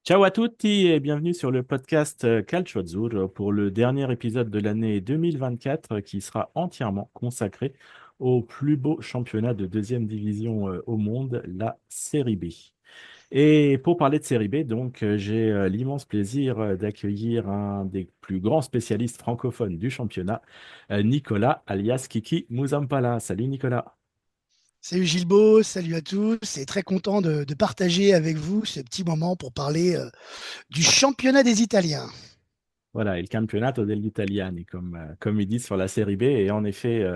Ciao à tutti et bienvenue sur le podcast Calcio Azzurro pour le dernier épisode de l'année 2024 qui sera entièrement consacré au plus beau championnat de deuxième division au monde, la Série B. Et pour parler de Série B, j'ai l'immense plaisir d'accueillir un des plus grands spécialistes francophones du championnat, Nicolas alias Kiki Mouzampala. Salut Nicolas. Salut Gilbo, salut à tous, et très content de partager avec vous ce petit moment pour parler du championnat des Italiens. Voilà, il campionato degli Italiani, comme ils disent sur la série B. Et en effet,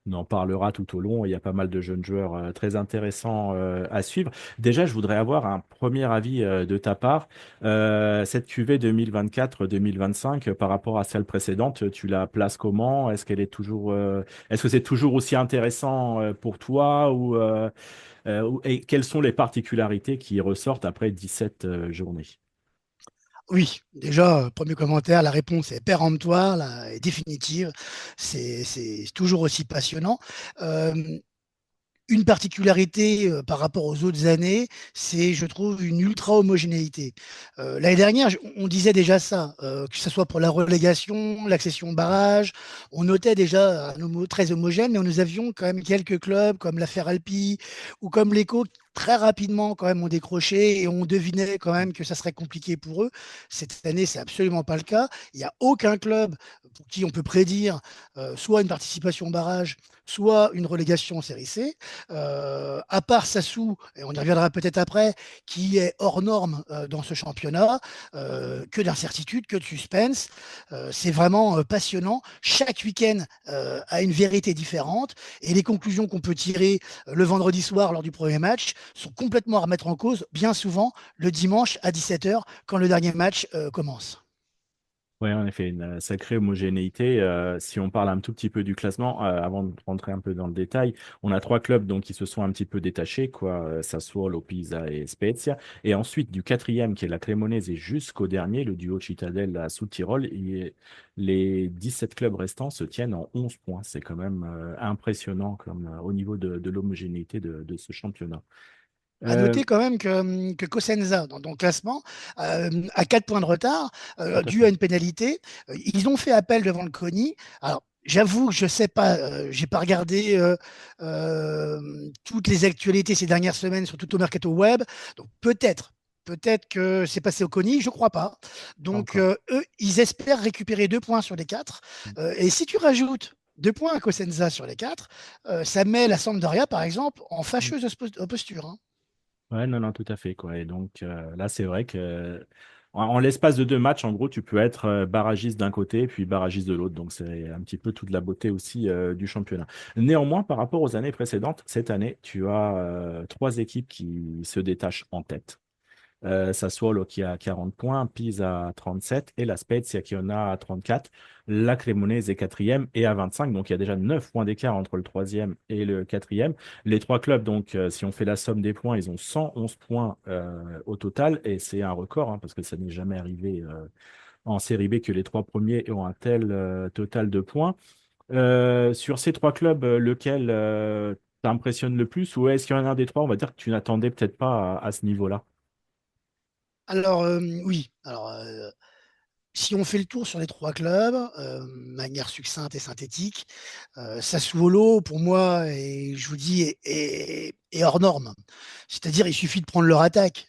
on en parlera tout au long. Il y a pas mal de jeunes joueurs très intéressants à suivre. Déjà, je voudrais avoir un premier avis de ta part. Cette QV 2024-2025, par rapport à celle précédente, tu la places comment? Est-ce que c'est toujours aussi intéressant pour toi et quelles sont les particularités qui ressortent après 17 journées? Oui, déjà, premier commentaire, la réponse est péremptoire, là, est définitive. C'est toujours aussi passionnant. Euh, Une particularité par rapport aux autres années, c'est, je trouve, une ultra-homogénéité. L'année dernière, on disait déjà ça, que ce soit pour la relégation, l'accession au barrage, on notait déjà un homo très homogène, mais nous avions quand même quelques clubs comme la Feralpi ou comme l'Eco qui très rapidement quand même ont décroché et on devinait quand même que ça serait compliqué pour eux. Cette année, c'est absolument pas le cas. Il n'y a aucun club pour qui on peut prédire soit une participation au barrage, soit une relégation en série C à part Sassou, et on y reviendra peut-être après, qui est hors norme dans ce championnat, que d'incertitude, que de suspense. C'est vraiment passionnant. Chaque week-end a une vérité différente et les conclusions qu'on peut tirer le vendredi soir lors du premier match sont complètement à remettre en cause, bien souvent le dimanche à 17h quand le dernier match commence. Oui, en effet, une sacrée homogénéité. Si on parle un tout petit peu du classement, avant de rentrer un peu dans le détail, on a trois clubs donc, qui se sont un petit peu détachés, quoi, Sassuolo, Pisa et Spezia. Et ensuite, du quatrième, qui est la Cremonese, et jusqu'au dernier, le duo Cittadella à Südtirol, les 17 clubs restants se tiennent en 11 points. C'est quand même impressionnant comme, au niveau de l'homogénéité de ce championnat. À Euh, noter quand même que Cosenza, dans le classement, a 4 points de retard, Tout à dû à fait. une pénalité. Ils ont fait appel devant le CONI. Alors, j'avoue que je sais pas, j'ai pas regardé toutes les actualités ces dernières semaines sur tout au mercato web. Donc peut-être que c'est passé au CONI, je crois pas. Pas Donc encore. eux, ils espèrent récupérer 2 points sur les 4. Et si tu rajoutes 2 points à Cosenza sur les 4, ça met la Sampdoria, par exemple, en fâcheuse posture, hein. Ouais, non, non, tout à fait, quoi. Et donc là, c'est vrai que en l'espace de deux matchs, en gros, tu peux être barragiste d'un côté puis barragiste de l'autre. Donc c'est un petit peu toute la beauté aussi du championnat. Néanmoins, par rapport aux années précédentes, cette année, tu as trois équipes qui se détachent en tête. Sassuolo qui a 40 points, Pisa à 37 et la Spezia qui en a à 34. La Cremonese est quatrième et à 25. Donc il y a déjà 9 points d'écart entre le troisième et le quatrième. Les trois clubs, si on fait la somme des points, ils ont 111 points au total et c'est un record hein, parce que ça n'est jamais arrivé en Série B que les trois premiers ont un tel total de points. Sur ces trois clubs, lequel t'impressionne le plus ou est-ce qu'il y en a un des trois, on va dire que tu n'attendais peut-être pas à ce niveau-là? Alors, oui. Alors, si on fait le tour sur les 3 clubs, manière succincte et synthétique, Sassuolo, pour moi, je vous dis, est hors norme. C'est-à-dire, il suffit de prendre leur attaque.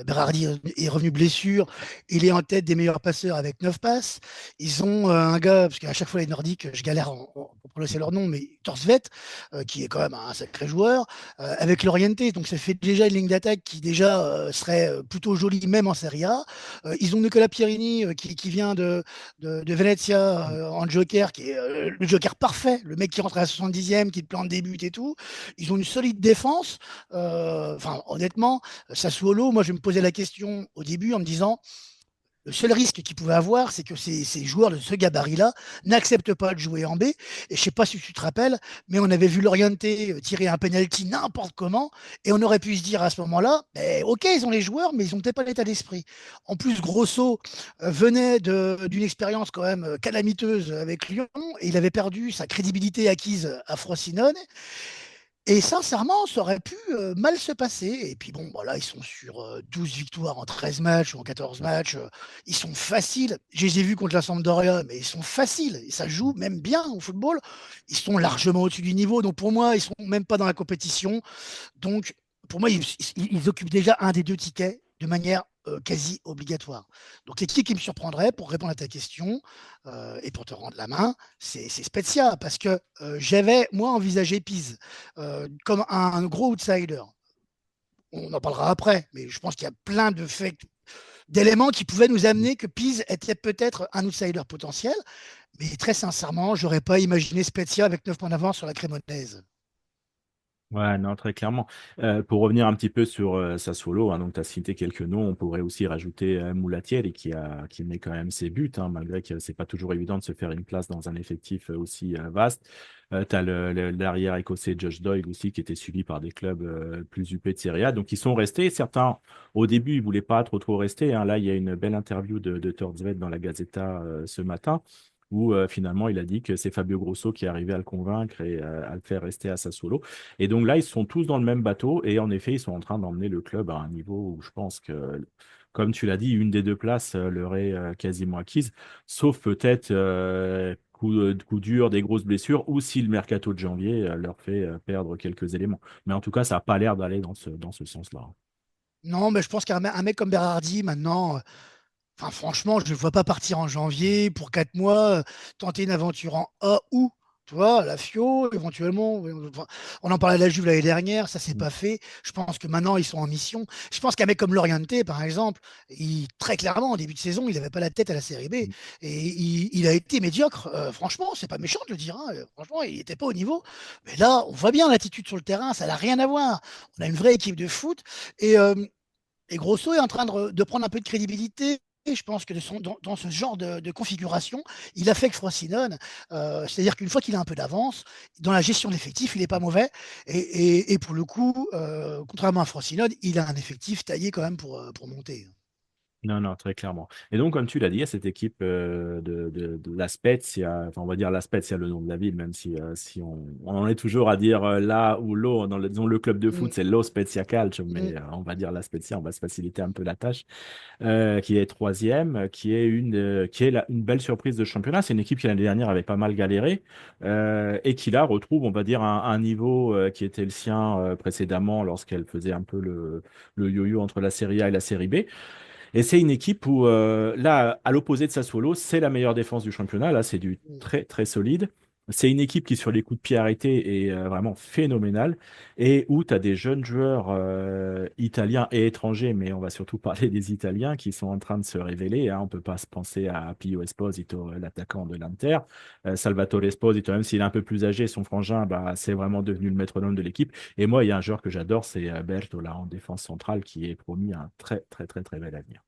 Berardi est revenu blessure. Il est en tête des meilleurs passeurs avec 9 passes. Ils ont un gars, parce qu'à chaque fois les Nordiques, je galère pour prononcer leur nom, mais Torsvet, qui est quand même un sacré joueur, avec l'Oriente. Donc ça fait déjà une ligne d'attaque qui déjà serait plutôt jolie, même en Serie A. Ils ont Nicolas Pierini qui vient de Venezia en joker, qui est le joker parfait, le mec qui rentre à la 70e, qui te plante des buts et tout. Ils ont une solide défense. Enfin, honnêtement, Sassuolo, moi je me posais la question au début en me disant, le seul risque qu'ils pouvaient avoir, c'est que ces joueurs de ce gabarit-là n'acceptent pas de jouer en B. Et je ne sais pas si tu te rappelles, mais on avait vu Loriente tirer un penalty n'importe comment, et on aurait pu se dire à ce moment-là, ben, ok, ils ont les joueurs, mais ils n'ont peut-être pas l'état d'esprit. En plus, Grosso venait d'une expérience quand même calamiteuse avec Lyon, et il avait perdu sa crédibilité acquise à Frosinone. Et sincèrement, ça aurait pu mal se passer. Et puis bon, voilà, ils sont sur 12 victoires en 13 matchs ou en 14 matchs. Ils sont faciles. Je les ai vus contre la Sampdoria, mais ils sont faciles. Et ça joue même bien au football. Ils sont largement au-dessus du niveau. Donc pour moi, ils sont même pas dans la compétition. Donc pour moi, ils occupent déjà un des deux tickets de manière quasi obligatoire. Donc l'équipe qui me surprendrait, pour répondre à ta question et pour te rendre la main, c'est Spezia, parce que j'avais, moi, envisagé Pise comme un gros outsider. On en parlera après, mais je pense qu'il y a plein de faits, d'éléments qui pouvaient nous amener que Pise était peut-être un outsider potentiel. Mais très sincèrement, j'aurais pas imaginé Spezia avec 9 points d'avance sur la Crémonaise. Ouais, non, très clairement. Pour revenir un petit peu sur Sassuolo, hein, donc tu as cité quelques noms, on pourrait aussi rajouter Moulatieri qui met quand même ses buts, hein, malgré que c'est pas toujours évident de se faire une place dans un effectif aussi vaste. Tu as l'arrière écossais Josh Doyle aussi qui était suivi par des clubs plus huppés de Serie A, donc ils sont restés. Certains, au début, ils voulaient pas trop rester, hein. Là, il y a une belle interview de Torstvedt dans la Gazzetta ce matin où finalement il a dit que c'est Fabio Grosso qui est arrivé à le convaincre et à le faire rester à Sassuolo. Et donc là, ils sont tous dans le même bateau et en effet, ils sont en train d'emmener le club à un niveau où je pense que, comme tu l'as dit, une des deux places leur est quasiment acquise, sauf peut-être coup dur, des grosses blessures, ou si le mercato de janvier leur fait perdre quelques éléments. Mais en tout cas, ça n'a pas l'air d'aller dans ce sens-là. Non, mais je pense qu'un mec comme Berardi, maintenant, enfin, franchement, je ne le vois pas partir en janvier pour 4 mois, tenter une aventure en A ou, tu vois, la Fio, éventuellement. Enfin, on en parlait à la Juve l'année dernière, ça s'est Mm. pas fait. Je pense que maintenant, ils sont en mission. Je pense qu'un mec comme Loriente, par exemple, très clairement, en début de saison, il n'avait pas la tête à la série B. Mm. Et il a été médiocre. Franchement, c'est pas méchant de le dire, hein. Franchement, il n'était pas au niveau. Mais là, on voit bien l'attitude sur le terrain, ça n'a rien à voir. On a une vraie équipe de foot. Et, euh, et Grosso est en train de prendre un peu de crédibilité. Et je pense que dans ce genre de configuration, il affecte Frosinone. C'est-à-dire qu'une fois qu'il a un peu d'avance, dans la gestion de l'effectif, il n'est pas mauvais. Et pour le coup, contrairement à Frosinone, il a un effectif taillé quand même pour monter. Non, non, très clairement. Et donc, comme tu l'as dit, il y a cette équipe de la Spezia, enfin, on va dire la Spezia, le nom de la ville, même si on en est toujours à dire là ou l'eau, disons, le club de foot, Mm, c'est lo Spezia Calcio, mm. mais on va dire la Spezia, on va se faciliter un peu la tâche, qui est troisième, une belle surprise de championnat. C'est une équipe qui l'année dernière avait pas mal galéré et qui là retrouve, on va dire, un niveau qui était le sien précédemment lorsqu'elle faisait un peu le yo-yo entre la Serie A et la Serie B. Et c'est une équipe où, là, à l'opposé de Sassuolo, c'est la meilleure défense du championnat. Là, c'est du Mm. très, très solide. C'est une équipe qui, sur les coups de pied arrêtés, est vraiment phénoménale et où tu as des jeunes joueurs italiens et étrangers, mais on va surtout parler des Italiens qui sont en train de se révéler, hein. On ne peut pas se penser à Pio Esposito, l'attaquant de l'Inter. Salvatore Esposito, même s'il est un peu plus âgé, son frangin, bah, c'est vraiment devenu le métronome de l'équipe. Et moi, il y a un joueur que j'adore, c'est Berto, là, en défense centrale, qui est promis un très, très, très, très bel avenir.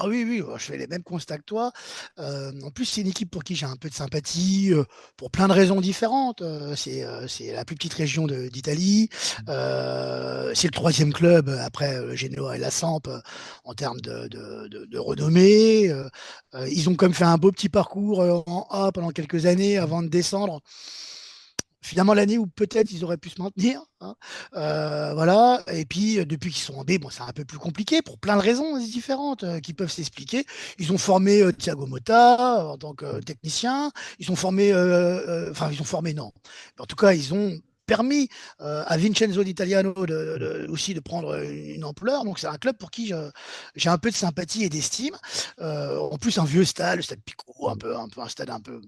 Ah oui, oui, je fais les mêmes constats que toi. En plus, c'est une équipe pour qui j'ai un peu de sympathie, pour plein de raisons différentes. C'est la plus petite région d'Italie. C'est le troisième club après le Genoa et la Samp en termes de renommée. Ils ont comme fait un beau petit parcours en A pendant quelques années avant de descendre. Finalement, l'année où peut-être ils auraient pu se maintenir, hein. Voilà. Et puis, depuis qu'ils sont en B, bon, c'est un peu plus compliqué pour plein de raisons différentes qui peuvent s'expliquer. Ils ont formé Thiago Motta en tant que technicien. Ils ont formé, enfin, ils ont formé, non. Mais en tout cas, ils ont permis à Vincenzo D'Italiano aussi de prendre une ampleur. Donc, c'est un club pour qui j'ai un peu de sympathie et d'estime. En plus, un vieux stade, le stade Pico, un stade un peu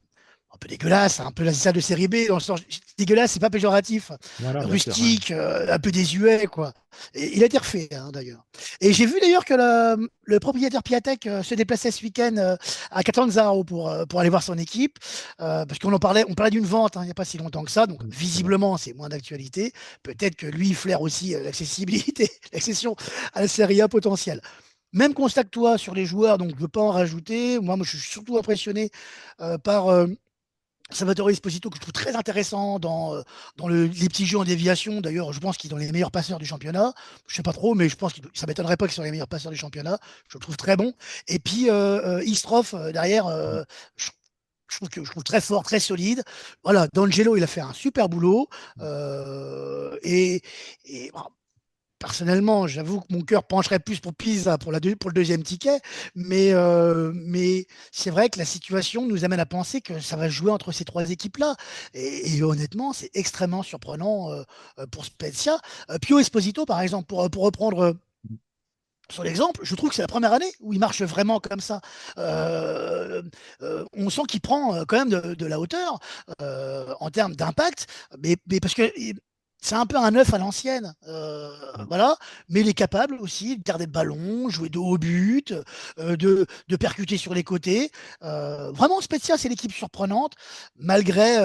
dégueulasse, un peu la salle de série B, dans le sens dégueulasse, c'est pas péjoratif, Voilà, bien sûr. Ouais. rustique, un peu désuet, quoi. Et il a été refait, hein, d'ailleurs. Et j'ai vu d'ailleurs que le propriétaire Piatek se déplaçait ce week-end à Catanzaro pour aller voir son équipe, parce on parlait d'une vente hein, il n'y a pas si longtemps que ça, donc C'est vrai. visiblement c'est moins d'actualité. Peut-être que lui il flaire aussi l'accessibilité, l'accession à la série A potentielle. Même constat que toi sur les joueurs, donc je ne veux pas en rajouter. Moi, je suis surtout impressionné par Salvatore Esposito, que je trouve très intéressant dans les petits jeux en déviation. D'ailleurs, je pense qu'il est dans les meilleurs passeurs du championnat. Je ne sais pas trop, mais je pense que ça ne m'étonnerait pas qu'il soit les meilleurs passeurs du championnat. Je le trouve très bon. Et puis, Istroff, derrière, je je trouve très fort, très solide. Voilà, D'Angelo, il a fait un super boulot. Bon, personnellement, j'avoue que mon cœur pencherait plus pour Pisa pour le deuxième ticket, mais c'est vrai que la situation nous amène à penser que ça va se jouer entre ces trois équipes-là. Et honnêtement, c'est extrêmement surprenant pour Spezia. Pio Esposito, par exemple, pour reprendre sur l'exemple, je trouve que c'est la première année où il marche vraiment comme ça. Euh, on sent qu'il prend quand même de la hauteur en termes d'impact, mais parce que c'est un peu un œuf à l'ancienne, voilà. Mais il est capable aussi de garder le ballon, jouer de haut but, de percuter sur les côtés. Vraiment, Spezia, c'est l'équipe surprenante, malgré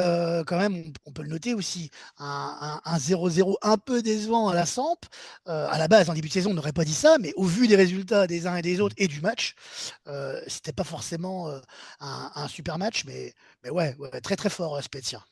quand même, on peut le noter aussi, un 0-0 un peu décevant à la Samp. À la base, en début de saison, on n'aurait pas dit ça, mais au vu des résultats des uns et des autres et du match, c'était pas forcément un super match, mais ouais, très très fort Spezia.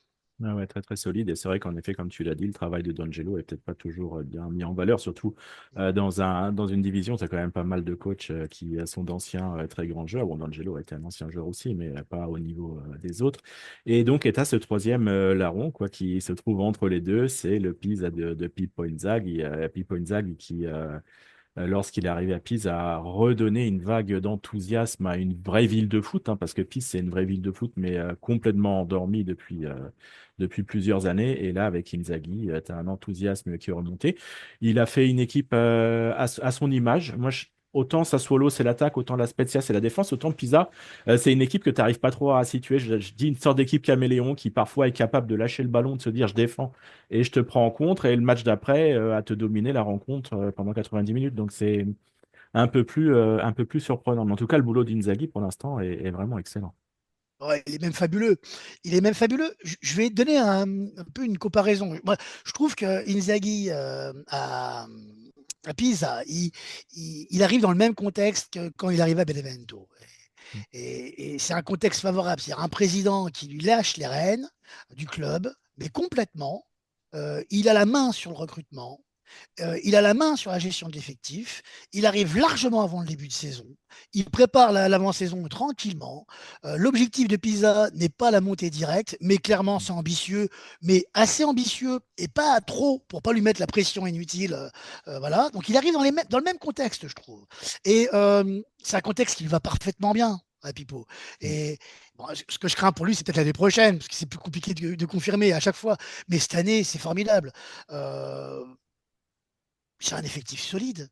Ah ouais, très très solide. Et c'est vrai qu'en effet, comme tu l'as dit, le travail de D'Angelo est peut-être pas toujours bien mis en valeur, surtout dans une division, tu as quand même pas mal de coachs qui sont d'anciens très grands joueurs. Bon, D'Angelo était un ancien joueur aussi, mais pas au niveau des autres. Et donc, tu as ce troisième larron quoi, qui se trouve entre les deux, c'est le Pisa de Pippo Inzaghi. Pippo Inzaghi qui, lorsqu'il est arrivé à Pise, a redonné une vague d'enthousiasme à une vraie ville de foot, hein, parce que Pise, c'est une vraie ville de foot, mais complètement endormie depuis plusieurs années. Et là, avec Inzaghi, tu as un enthousiasme qui est remonté. Il a fait une équipe à son image. Autant Sassuolo, c'est l'attaque, autant la Spezia, c'est la défense, autant Pisa, c'est une équipe que tu n'arrives pas trop à situer. Je dis une sorte d'équipe caméléon qui parfois est capable de lâcher le ballon, de se dire je défends et je te prends en contre, et le match d'après, à te dominer la rencontre pendant 90 minutes. Donc c'est un peu plus surprenant. Mais en tout cas, le boulot d'Inzaghi, pour l'instant, est vraiment excellent. Ouais, il est même fabuleux. Il est même fabuleux. Je vais donner un peu une comparaison. Moi, je trouve que Inzaghi à Pisa, il arrive dans le même contexte que quand il arrive à Benevento. Et c'est un contexte favorable. C'est-à-dire un président qui lui lâche les rênes du club, mais complètement. Il a la main sur le recrutement. Il a la main sur la gestion de l'effectif. Il arrive largement avant le début de saison. Il prépare l'avant-saison tranquillement. L'objectif de Pisa n'est pas la montée directe, mais clairement c'est ambitieux, mais assez ambitieux et pas trop pour pas lui mettre la pression inutile. Voilà. Donc il arrive dans le même contexte, je trouve. Et c'est un contexte qui lui va parfaitement bien à Pipo. Et bon, ce que je crains pour lui, c'est peut-être l'année prochaine, parce que c'est plus compliqué de confirmer à chaque fois. Mais cette année, c'est formidable. Euh, c'est un effectif solide.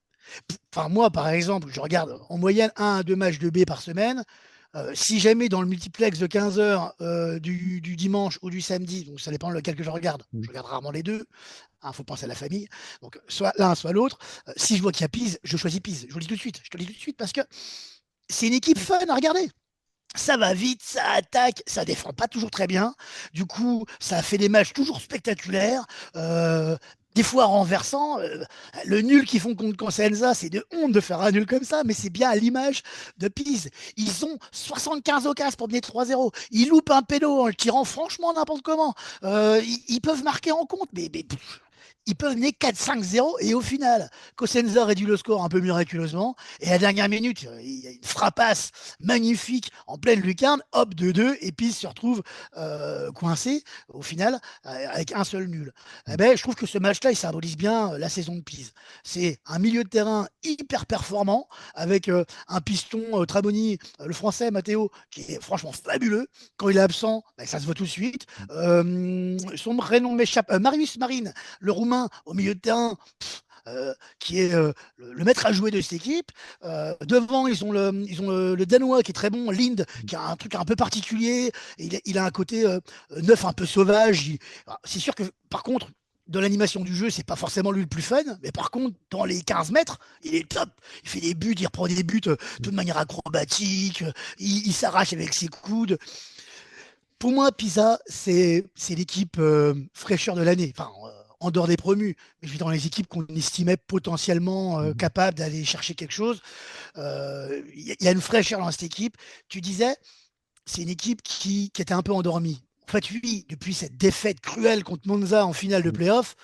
Enfin, moi, par exemple, je regarde en moyenne un à deux matchs de B par semaine. Si jamais dans le multiplex de 15 heures du dimanche ou du samedi, donc ça dépend lequel que je regarde rarement les deux, il faut penser à la famille, donc soit l'un, soit l'autre. Si je vois qu'il y a Pise, je choisis Pise. Je vous le dis tout de suite, je te le dis tout de suite parce que c'est une équipe fun à regarder. Ça va vite, ça attaque, ça défend pas toujours très bien. Du coup, ça fait des matchs toujours spectaculaires. Des fois renversants. Le nul qu'ils font contre Cosenza, c'est de honte de faire un nul comme ça, mais c'est bien à l'image de Pise. Ils ont 75 occasions pour mener 3-0. Ils loupent un pédo en le tirant franchement n'importe comment. Ils peuvent marquer en compte, mais ils peuvent mener 4-5-0 et au final, Cosenza réduit le score un peu miraculeusement et à la dernière minute, il y a une frappasse magnifique en pleine lucarne, hop 2-2 et puis il se retrouve coincé au final avec un seul nul. Eh ben, je trouve que ce match-là, il symbolise bien la saison de Pise. C'est un milieu de terrain hyper performant avec un piston Traboni, le français Matteo, qui est franchement fabuleux. Quand il est absent, ben, ça se voit tout de suite. Son prénom m'échappe, Marius Marine, le Roumain au milieu de terrain, qui est le maître à jouer de cette équipe. Devant, ils ont le Danois qui est très bon, Lind, qui a un truc un peu particulier. Il a un côté neuf un peu sauvage. C'est sûr que, par contre, dans l'animation du jeu, c'est pas forcément lui le plus fun, mais par contre, dans les 15 mètres, il est top. Il fait des buts, il reprend des buts de manière acrobatique, il s'arrache avec ses coudes. Pour moi, Pisa, c'est l'équipe fraîcheur de l'année. Enfin, en dehors des promus, mais je veux dire dans les équipes qu'on estimait potentiellement capables d'aller chercher quelque chose. Il y a une fraîcheur dans cette équipe. Tu disais, c'est une équipe qui était un peu endormie. En fait, lui, depuis cette défaite cruelle contre Monza en finale de playoff,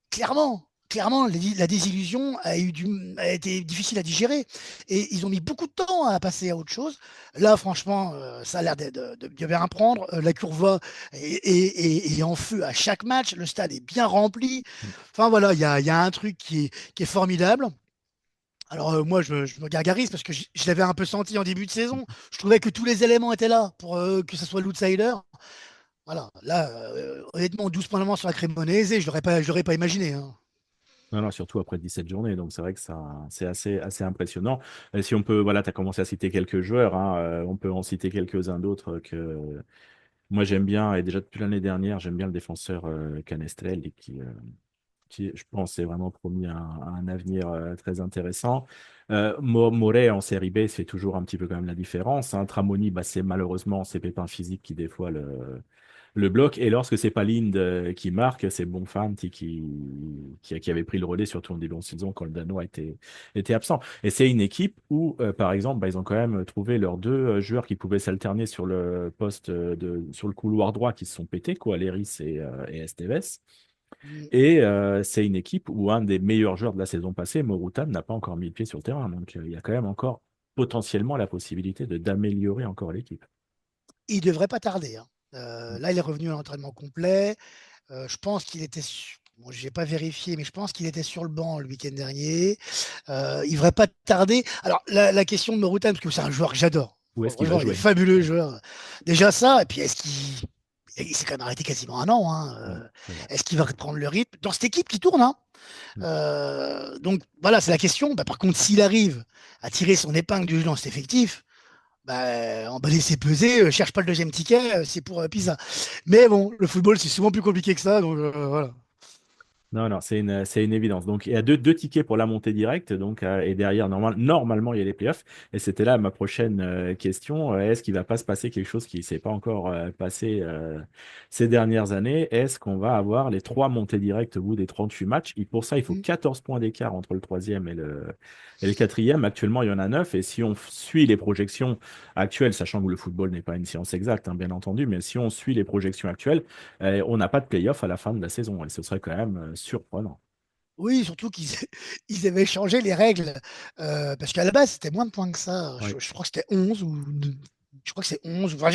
clairement. clairement, la désillusion a été difficile à digérer. Et ils ont mis beaucoup de temps à passer à autre chose. Là, franchement, ça a l'air de bien prendre. La curva est en feu à chaque match. Le stade est bien rempli. Enfin, voilà, il y a un truc qui est formidable. Alors, moi, je me gargarise parce que je l'avais un peu senti en début de saison. Je trouvais que tous les éléments étaient là pour que ce soit l'outsider. Voilà, là, honnêtement, 12 points d'avance sur la Cremonese, je l'aurais pas imaginé, hein. Non, non, surtout après 17 journées. Donc, c'est vrai que ça, c'est assez impressionnant. Et si on peut, voilà, tu as commencé à citer quelques joueurs, hein, on peut en citer quelques-uns d'autres que moi j'aime bien. Et déjà depuis l'année dernière, j'aime bien le défenseur Canestrel qui, je pense, est vraiment promis à un avenir très intéressant. Moret en série B, c'est toujours un petit peu quand même la différence, hein. Tramoni, bah, c'est malheureusement ses pépins physiques qui, des fois, le bloc. Et lorsque c'est pas Lind qui marque, c'est Bonfanti qui avait pris le relais, surtout en début de saison quand le Danois était absent. Et c'est une équipe où, par exemple, bah, ils ont quand même trouvé leurs deux joueurs qui pouvaient s'alterner sur le poste sur le couloir droit qui se sont pétés, quoi, Léris et Esteves. Mm. Et c'est une équipe où un des meilleurs joueurs de la saison passée, Morutan, n'a pas encore mis le pied sur le terrain. Donc il y a quand même encore potentiellement la possibilité d'améliorer encore l'équipe. Il devrait pas tarder, hein. Là, il est revenu à l'entraînement complet. Je pense qu'il était. Bon, je n'ai pas vérifié, mais je pense qu'il était sur le banc le week-end dernier. Il ne devrait pas tarder. Alors, la question de Morutan, parce que c'est un joueur que j'adore. Où est-ce qu'il va Franchement, il est jouer? fabuleux, Ouais, joueur. Déjà ça, et puis est-ce qu'il. Il s'est quand même arrêté quasiment un an, hein. ouais, c'est vrai. Est-ce qu'il va reprendre le rythme dans cette équipe qui tourne, hein? Mm. Donc voilà, c'est la question. Bah, par contre, s'il arrive à tirer son épingle du jeu dans cet effectif, bah, emballer ses pesées, cherche pas le deuxième ticket, c'est pour Pisa. Mais bon, le football, c'est souvent plus compliqué que ça, donc voilà. Non, non, c'est une évidence. Donc, il y a deux tickets pour la montée directe. Donc, et derrière, normalement, il y a les playoffs. Et c'était là ma prochaine question. Est-ce qu'il va pas se passer quelque chose qui ne s'est pas encore passé ces dernières années? Est-ce qu'on va avoir les trois montées directes au bout des 38 matchs? Et pour ça, il faut Mm. 14 points d'écart entre le troisième et le quatrième. Actuellement, il y en a 9. Et si on suit les projections actuelles, sachant que le football n'est pas une science exacte, hein, bien entendu, mais si on suit les projections actuelles, on n'a pas de playoff à la fin de la saison et ce serait quand même surprenant. Oui, surtout qu'ils ils avaient changé les règles, parce qu'à la base, c'était moins de points que ça. Oui, Je crois que c'était 11 ou je crois que c'est 11. Enfin,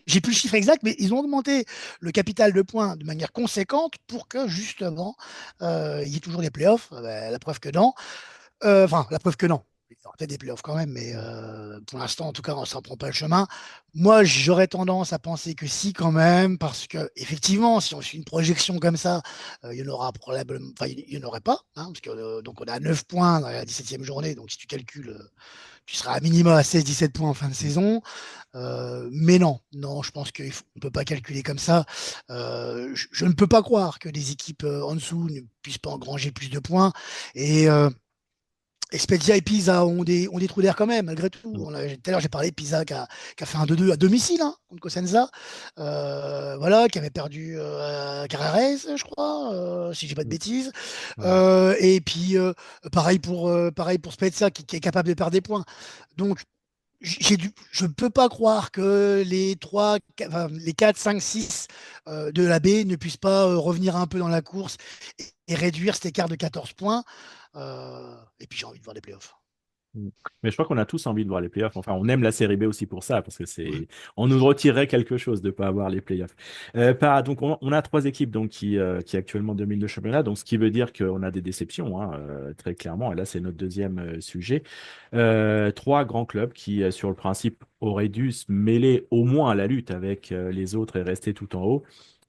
j'ai plus le chiffre exact, mais ils ont augmenté le capital de points de manière conséquente pour que justement il y ait toujours des playoffs. La preuve que non. Enfin, la preuve que non. Il y aura peut-être des playoffs quand même, mais pour l'instant, en tout cas, ça ne prend pas le chemin. Moi, j'aurais tendance à penser que si, quand même, parce que effectivement, si on suit une projection comme ça, il y en aura probablement, enfin, il n'y en aurait pas, hein, parce que donc on a 9 points dans la 17e journée, donc si tu calcules, tu seras à minima à 16-17 points en fin de saison. Mais non, non, je pense qu'on ne peut pas calculer comme ça. Je ne peux pas croire que des équipes en dessous ne puissent pas engranger plus de points. Et Spezia et Pisa ont des trous d'air quand même, malgré tout. Tout à l'heure, j'ai parlé de Pisa qui a fait un 2-2 à domicile, hein, contre Cosenza. Voilà, qui avait perdu Carrarese, je crois, si j'ai pas de bêtises. voilà. Et puis, pareil pour Spezia, qui est capable de perdre des points. Donc, je ne peux pas croire que les 4, 5, 6 de la B ne puissent pas revenir un peu dans la course et réduire cet écart de 14 points. Et puis j'ai envie de voir des playoffs. Mm. Mais je crois qu'on a tous envie de voir les playoffs. Enfin, on aime la série B aussi pour ça, parce que Ouais. on nous retirerait quelque chose de ne pas avoir les playoffs. Donc, on a trois équipes donc, qui actuellement dominent le championnat, donc ce qui veut dire qu'on a des déceptions, hein, très clairement. Et là, c'est notre deuxième sujet. Trois grands clubs qui, sur le principe, auraient dû se mêler au moins à la lutte avec les autres et rester tout en haut,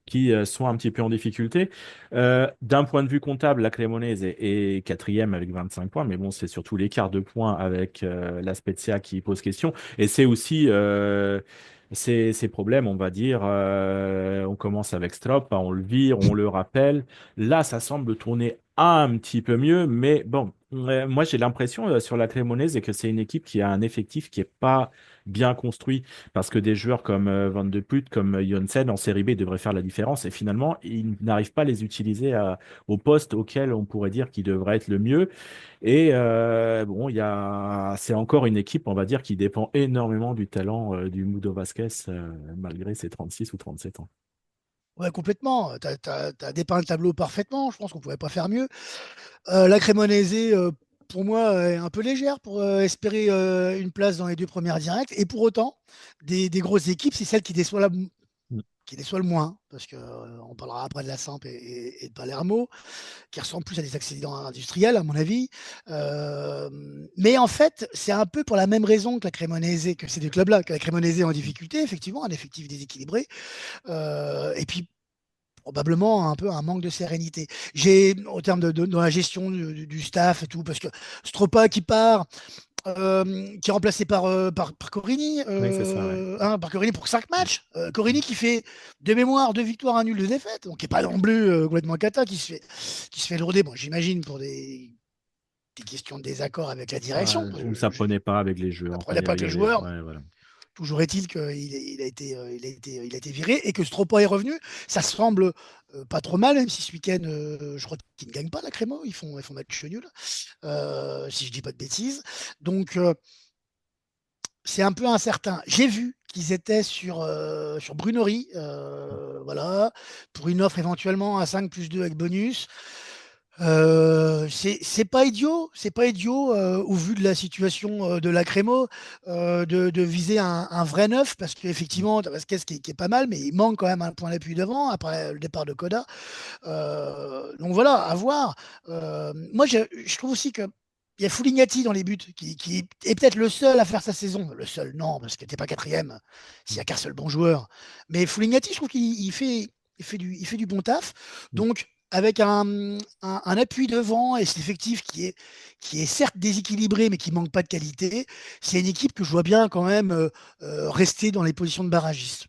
qui sont un petit peu en difficulté. D'un point de vue comptable, la Cremonese est quatrième avec 25 points, mais bon, c'est surtout l'écart de points avec la Spezia qui pose question. Et c'est aussi ces problèmes, on va dire, on commence avec Strop, on le vire, on le rappelle. Là, ça semble tourner un petit peu mieux, mais bon, moi j'ai l'impression sur la Cremonese que c'est une équipe qui a un effectif qui est pas bien construit parce que des joueurs comme Van de Put, comme Jonsen en série B devraient faire la différence et finalement ils n'arrivent pas à les utiliser au poste auquel on pourrait dire qu'il devrait être le mieux. Et bon, c'est encore une équipe, on va dire, qui dépend énormément du talent du Mudo Vasquez malgré ses 36 ou 37 ans. Ouais, complètement. Tu as dépeint le tableau parfaitement. Je pense qu'on ne pouvait pas faire mieux. La Cremonese, pour moi, est un peu légère pour espérer une place dans les deux premières directes. Et pour autant, des grosses équipes, c'est celle qui déçoit le moins. Parce qu'on parlera après de la Samp et de Palermo, qui ressemblent plus à des accidents industriels, à mon avis. Euh, mais en fait, c'est un peu pour la même raison que la Cremonese, que ces deux clubs-là, que la Cremonese est en difficulté, effectivement, un effectif déséquilibré. Et puis, probablement un peu un manque de sérénité. Au terme dans la gestion du staff et tout, parce que Stropa qui part, qui est remplacé par Corini, Oui, c'est ça, ouais. par Corini pour 5 matchs. Corini qui fait de mémoire 2 victoires, un nul, de défaite, donc qui n'est pas non plus complètement cata, qui se fait lourder, bon, j'imagine, pour des questions de désaccord avec la direction, parce Où que ça prenait pas avec les joueurs. ça ne Enfin, prenait pas avec les joueurs. ouais, voilà. Toujours est-il qu'il a été viré et que Stropa est revenu. Ça semble pas trop mal, même si ce week-end, je crois qu'ils ne gagnent pas la Crémo. Ils font match nul, si je dis pas de bêtises. Donc, c'est un peu incertain. J'ai vu qu'ils étaient sur Brunnery, voilà, pour une offre éventuellement à 5 plus 2 avec bonus. C'est pas idiot au vu de la situation de la Crémo, de viser un vrai neuf, parce qu'effectivement, tu as Vasquez qui est pas mal, mais il manque quand même un point d'appui devant après le départ de Coda. Donc voilà, à voir. Moi, je trouve aussi que il y a Foulignati dans les buts, qui est peut-être le seul à faire sa saison. Le seul, non, parce qu'il n'était pas quatrième, s'il n'y a qu'un seul bon joueur. Mais Foulignati, je trouve qu'il fait du bon taf. Donc, avec un appui devant et cet effectif qui est certes déséquilibré, mais qui manque pas de qualité, c'est une équipe que je vois bien quand même rester dans les positions de barragiste.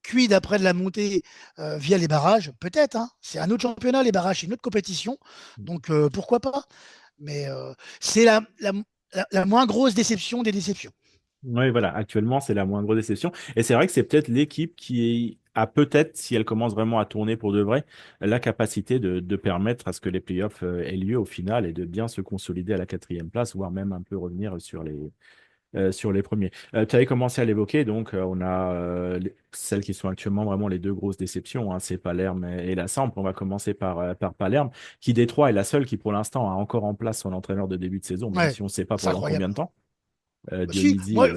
Quid après de la montée via les barrages? Peut-être, hein. C'est un autre championnat, les barrages, c'est une autre compétition. Donc pourquoi pas? Mais c'est la moins grosse déception des déceptions. Oui, voilà, actuellement, c'est la moindre déception. Et c'est vrai que c'est peut-être l'équipe a peut-être, si elle commence vraiment à tourner pour de vrai, la capacité de permettre à ce que les playoffs aient lieu au final et de bien se consolider à la quatrième place, voire même un peu revenir sur les premiers. Tu avais commencé à l'évoquer, donc on a celles qui sont actuellement vraiment les deux grosses déceptions, hein, c'est Palerme et la Samp. On va commencer par Palerme, qui des trois est la seule qui pour l'instant a encore en place son entraîneur de début de saison, même Ouais, si on ne sait pas c'est pendant combien incroyable. de temps. Bah, si, Dionisi, moi,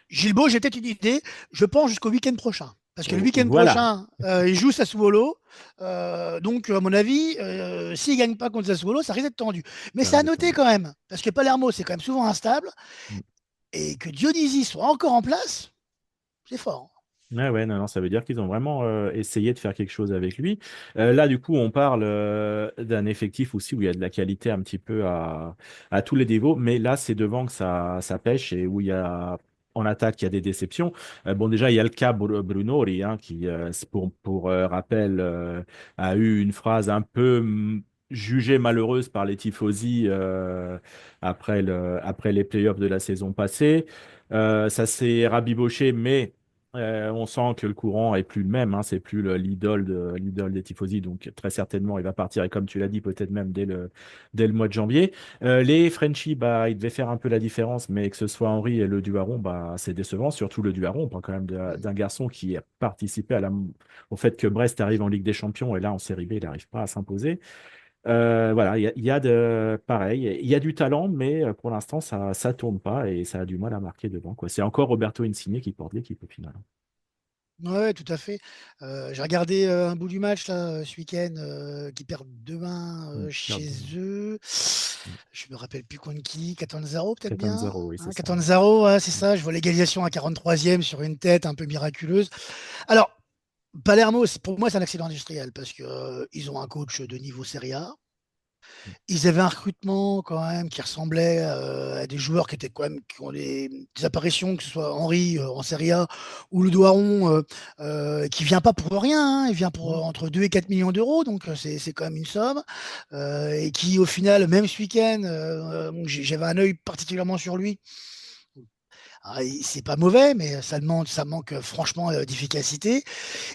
Gilbo, j'ai peut-être une idée. Je pense jusqu'au week-end prochain. Parce que le week-end voilà. prochain, il joue Sassuolo. Donc, à mon avis, s'il ne gagne pas contre Sassuolo, ça risque d'être tendu. Mais Ça c'est à reste noter attendu. quand même. Parce que Palermo, c'est quand même souvent instable. Mm. Et que Dionisi soit encore en place, c'est fort. Ouais, ouais, non, non, ça veut dire qu'ils ont vraiment essayé de faire quelque chose avec lui. Là, du coup, on parle d'un effectif aussi où il y a de la qualité un petit peu à tous les niveaux, mais là, c'est devant que ça pêche et où il y a, en attaque, il y a des déceptions. Bon, déjà, il y a le cas Brunori, hein, qui, c'est pour rappel, a eu une phrase un peu jugée malheureuse par les tifosi après les playoffs de la saison passée. Ça s'est rabiboché, mais on sent que le courant est plus le même, hein, c'est plus l'idole des tifosi, donc très certainement il va partir et comme tu l'as dit peut-être même dès le mois de janvier. Les Frenchies, bah ils devaient faire un peu la différence, mais que ce soit Henry et le Duaron, bah c'est décevant, surtout le Duaron. On parle quand même d'un garçon qui a participé au fait que Brest arrive en Ligue des Champions et là en Série B il n'arrive pas à s'imposer. Voilà, pareil, il y a du talent, mais pour l'instant, ça tourne pas et ça a du mal à marquer devant, quoi. C'est encore Roberto Insigne qui porte l'équipe au final. Ouais, tout à fait. J'ai regardé un bout du match là, ce week-end, qui perdent 2-1 chez Perdre eux. Je me rappelle plus contre qui, 4-0 peut-être bien. 4-0, oui, c'est Hein, ça. 4-0, ouais, c'est Mm. ça. Je vois l'égalisation à 43e sur une tête un peu miraculeuse. Alors, Palermo, pour moi, c'est un accident industriel parce que ils ont un coach de niveau Serie A. Ils avaient un recrutement quand même qui ressemblait à des joueurs qui étaient quand même qui ont des apparitions, que ce soit Henry en Serie A ou le Doiron qui vient pas pour rien, hein, il vient pour Mm. entre 2 et 4 millions d'euros, donc c'est quand même une somme. Et qui au final, même ce week-end, bon, j'avais un œil particulièrement sur lui. C'est pas mauvais, mais ça manque franchement d'efficacité.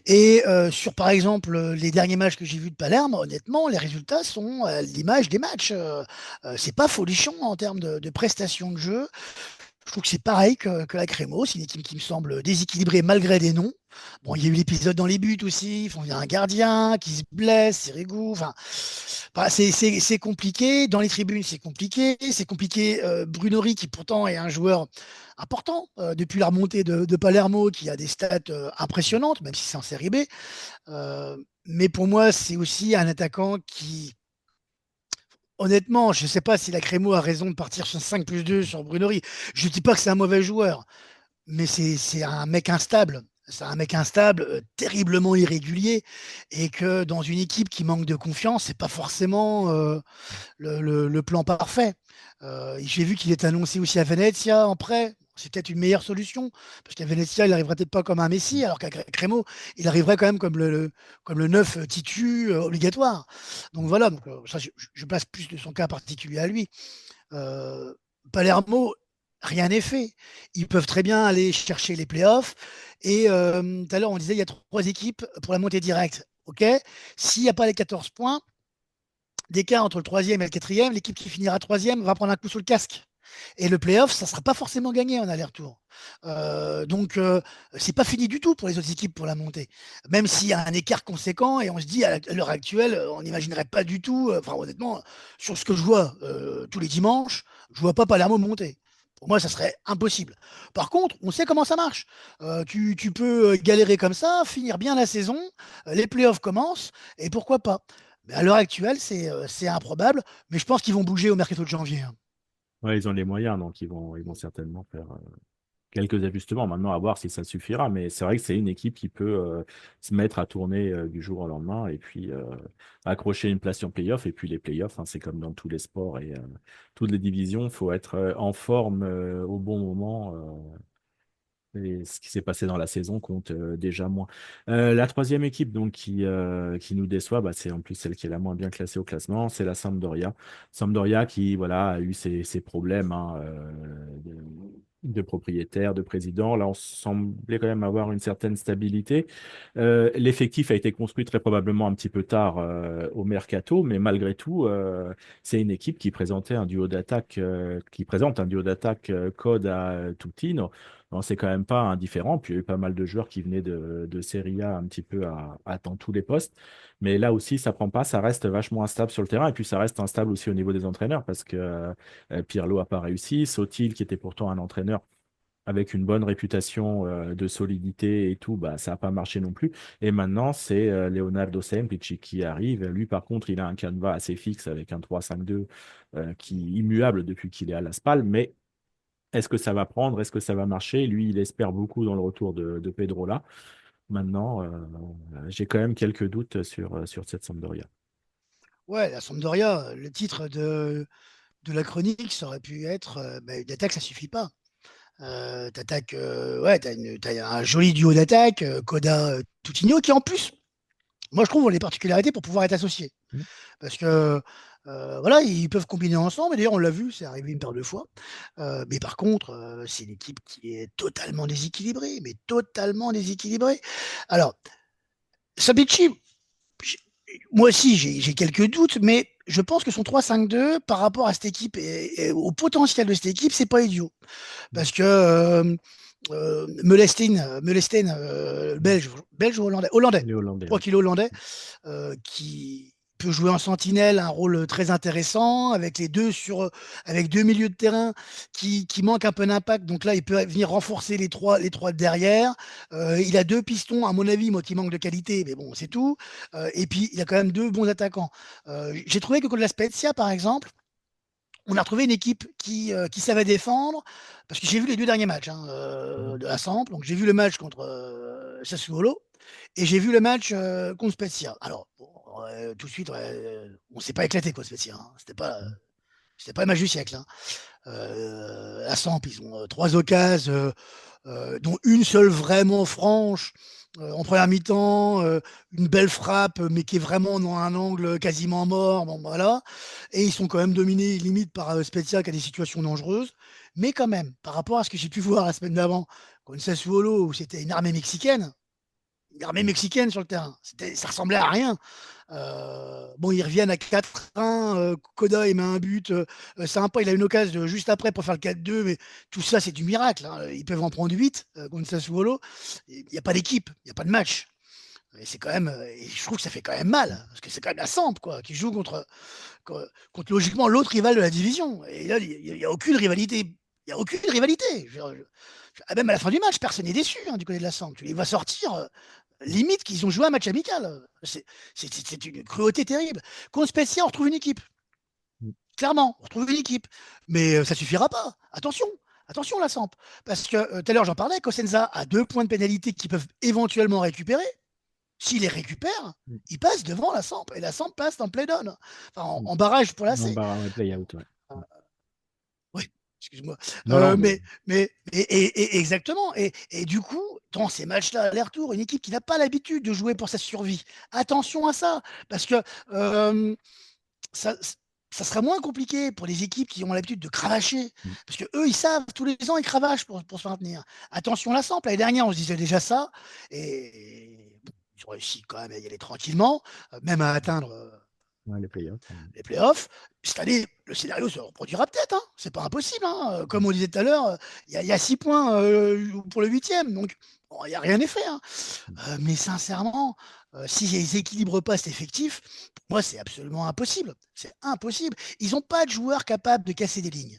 Et sur, par exemple, les derniers matchs que j'ai vus de Palerme, honnêtement, les résultats sont l'image des matchs. C'est pas folichon en termes de prestations de jeu. Je trouve que c'est pareil que la Crémo. C'est une équipe qui me semble déséquilibrée malgré des noms. Bon, il y a eu l'épisode dans les buts aussi. Enfin, il y a un gardien qui se blesse, c'est Rigou. Enfin, bah, c'est compliqué. Dans les tribunes, c'est compliqué. C'est compliqué. Brunori, qui pourtant est un joueur important depuis la remontée de Palermo, qui a des stats impressionnantes, même si c'est en série B. Mais pour moi, c'est aussi un attaquant qui, honnêtement, je ne sais pas si la Crémo a raison de partir sur 5+2 sur Brunori. Je ne dis pas que c'est un mauvais joueur, mais c'est un mec instable. C'est un mec instable, terriblement irrégulier, et que dans une équipe qui manque de confiance, c'est pas forcément le plan parfait. J'ai vu qu'il est annoncé aussi à Venezia en prêt. C'est peut-être une meilleure solution, parce qu'à Venezia, il n'arriverait peut-être pas comme un Messi, alors qu'à Crémo, il arriverait quand même comme le 9 titu obligatoire. Donc voilà, donc, ça, je place plus de son cas particulier à lui. Euh, Palermo, rien n'est fait. Ils peuvent très bien aller chercher les playoffs. Et tout à l'heure, on disait il y a 3 équipes pour la montée directe. OK. S'il n'y a pas les 14 points d'écart entre le troisième et le quatrième, l'équipe qui finira troisième va prendre un coup sur le casque. Et le playoff, ça ne sera pas forcément gagné en aller-retour. Donc, c'est pas fini du tout pour les autres équipes pour la montée. Même s'il y a un écart conséquent, et on se dit à l'heure actuelle, on n'imaginerait pas du tout, enfin honnêtement, sur ce que je vois tous les dimanches, je vois pas Palermo monter. Pour moi, ça serait impossible. Par contre, on sait comment ça marche. Tu peux galérer comme ça, finir bien la saison, les playoffs commencent, et pourquoi pas. Mais à l'heure actuelle, c'est improbable, mais je pense qu'ils vont bouger au mercato de janvier, hein. Ouais, ils ont les moyens, donc ils vont certainement faire quelques ajustements. Maintenant, à voir si ça suffira, mais c'est vrai que c'est une équipe qui peut se mettre à tourner du jour au lendemain et puis accrocher une place en playoff. Et puis les playoffs, hein, c'est comme dans tous les sports et toutes les divisions, il faut être en forme au bon moment. Et ce qui s'est passé dans la saison compte déjà moins. La troisième équipe donc qui nous déçoit, bah, c'est en plus celle qui est la moins bien classée au classement, c'est la Sampdoria. Sampdoria qui voilà a eu ses problèmes hein, de propriétaire, de président. Là, on semblait quand même avoir une certaine stabilité. L'effectif a été construit très probablement un petit peu tard au mercato, mais malgré tout, c'est une équipe qui présentait un duo d'attaque, qui présente un duo d'attaque code à Tutino. Bon, c'est quand même pas indifférent. Puis il y a eu pas mal de joueurs qui venaient de Serie A un petit peu dans tous les postes. Mais là aussi, ça prend pas, ça reste vachement instable sur le terrain. Et puis ça reste instable aussi au niveau des entraîneurs parce que Pirlo a pas réussi. Sotil, qui était pourtant un entraîneur avec une bonne réputation de solidité et tout, bah, ça n'a pas marché non plus. Et maintenant, c'est Leonardo Semplici qui arrive. Lui, par contre, il a un canevas assez fixe avec un 3-5-2 qui est immuable depuis qu'il est à la SPAL, mais est-ce que ça va prendre? Est-ce que ça va marcher? Lui, il espère beaucoup dans le retour de Pedro là. Maintenant, j'ai quand même quelques doutes sur cette Sampdoria. Ouais, la Sampdoria, le titre de la chronique, ça aurait pu être bah, une attaque, ça suffit pas. T'attaques, ouais, t'as un joli duo d'attaque, Coda, Coutinho, qui en plus, moi je trouve, ont les particularités pour pouvoir être associés. Mm. Parce que voilà, ils peuvent combiner ensemble. Et d'ailleurs, on l'a vu, c'est arrivé une paire de fois. Mais par contre, c'est une équipe qui est totalement déséquilibrée, mais totalement déséquilibrée. Alors, Sabici, j'ai- moi aussi, j'ai quelques doutes, mais je pense que son 3-5-2, par rapport à cette équipe et au potentiel de cette équipe, c'est pas idiot. Parce que Melestein, belge ou hollandais? Hollandais. Les Je Hollandais, crois oui. qu'il est hollandais, qui peut jouer en sentinelle un rôle très intéressant avec avec 2 milieux de terrain qui manquent un peu d'impact. Donc là, il peut venir renforcer les trois de derrière. Il a 2 pistons, à mon avis, moi qui manque de qualité, mais bon, c'est tout. Et puis, il a quand même 2 bons attaquants. J'ai trouvé que contre la Spezia, par exemple, on a retrouvé une équipe qui savait défendre, parce que j'ai vu les 2 derniers matchs hein, Mhm. de la Samp. Donc j'ai vu le match contre Sassuolo et j'ai vu le match contre Spezia. Alors, bon, tout de suite, on s'est pas éclaté contre Spezia, hein. C'était pas le match du siècle, hein. La Samp, ils ont 3 occasions, dont une seule vraiment franche en première mi-temps, une belle frappe, mais qui est vraiment dans un angle quasiment mort. Bon, voilà. Et ils sont quand même dominés limite par Spezia qui a des situations dangereuses. Mais quand même, par rapport à ce que j'ai pu voir la semaine d'avant, contre Sassuolo, où c'était une armée mexicaine, l'armée mexicaine sur le terrain. Ça ressemblait à rien. Bon, ils reviennent à 4-1. Koda, il met un but sympa. Il a une occasion juste après pour faire le 4-2. Mais tout ça, c'est du miracle, hein. Ils peuvent en prendre 8 contre Sassuolo. Il n'y a pas d'équipe, il n'y a pas de match. Et c'est quand même, et je trouve que ça fait quand même mal, parce que c'est quand même la Samp, quoi, qui joue contre logiquement l'autre rival de la division. Et là, il n'y a aucune rivalité. Il n'y a aucune rivalité. Même à la fin du match, personne n'est déçu, hein, du côté de la Samp. Tu les vois sortir, limite qu'ils ont joué un match amical. C'est une cruauté terrible. Contre Spezia, on retrouve une équipe. Clairement, on retrouve une équipe. Mais ça suffira pas. Attention. Attention, la Samp. Parce que tout à l'heure, j'en parlais, Cosenza a 2 points de pénalité qu'ils peuvent éventuellement récupérer. S'il les récupère, il passe devant la Samp et la Samp passe en play-down, enfin, en barrage pour la Non, C. bah, ouais, play-out, ouais. Oui, excuse-moi. Non, non, Exactement. Et du coup, dans ces matchs-là, aller-retour, une équipe qui n'a pas l'habitude de jouer pour sa survie, attention à ça, parce que euh, ça, ça sera moins compliqué pour les équipes qui ont l'habitude de cravacher, parce que eux, ils savent, tous les ans, ils cravachent pour se maintenir. Attention à la Samp. L'année dernière, on se disait déjà ça, et bon, ils ont réussi quand même à y aller tranquillement, même à atteindre ouais, les play-outs. les playoffs. Cette année, le scénario se reproduira peut-être, hein. C'est pas impossible, hein. Comme on disait tout à l'heure, il y a 6 points pour le huitième, donc bon, il n'y a rien n'est fait, hein. Mais sincèrement, s'ils n'équilibrent pas cet effectif, pour moi, c'est absolument impossible. C'est impossible. Ils n'ont pas de joueurs capables de casser des lignes.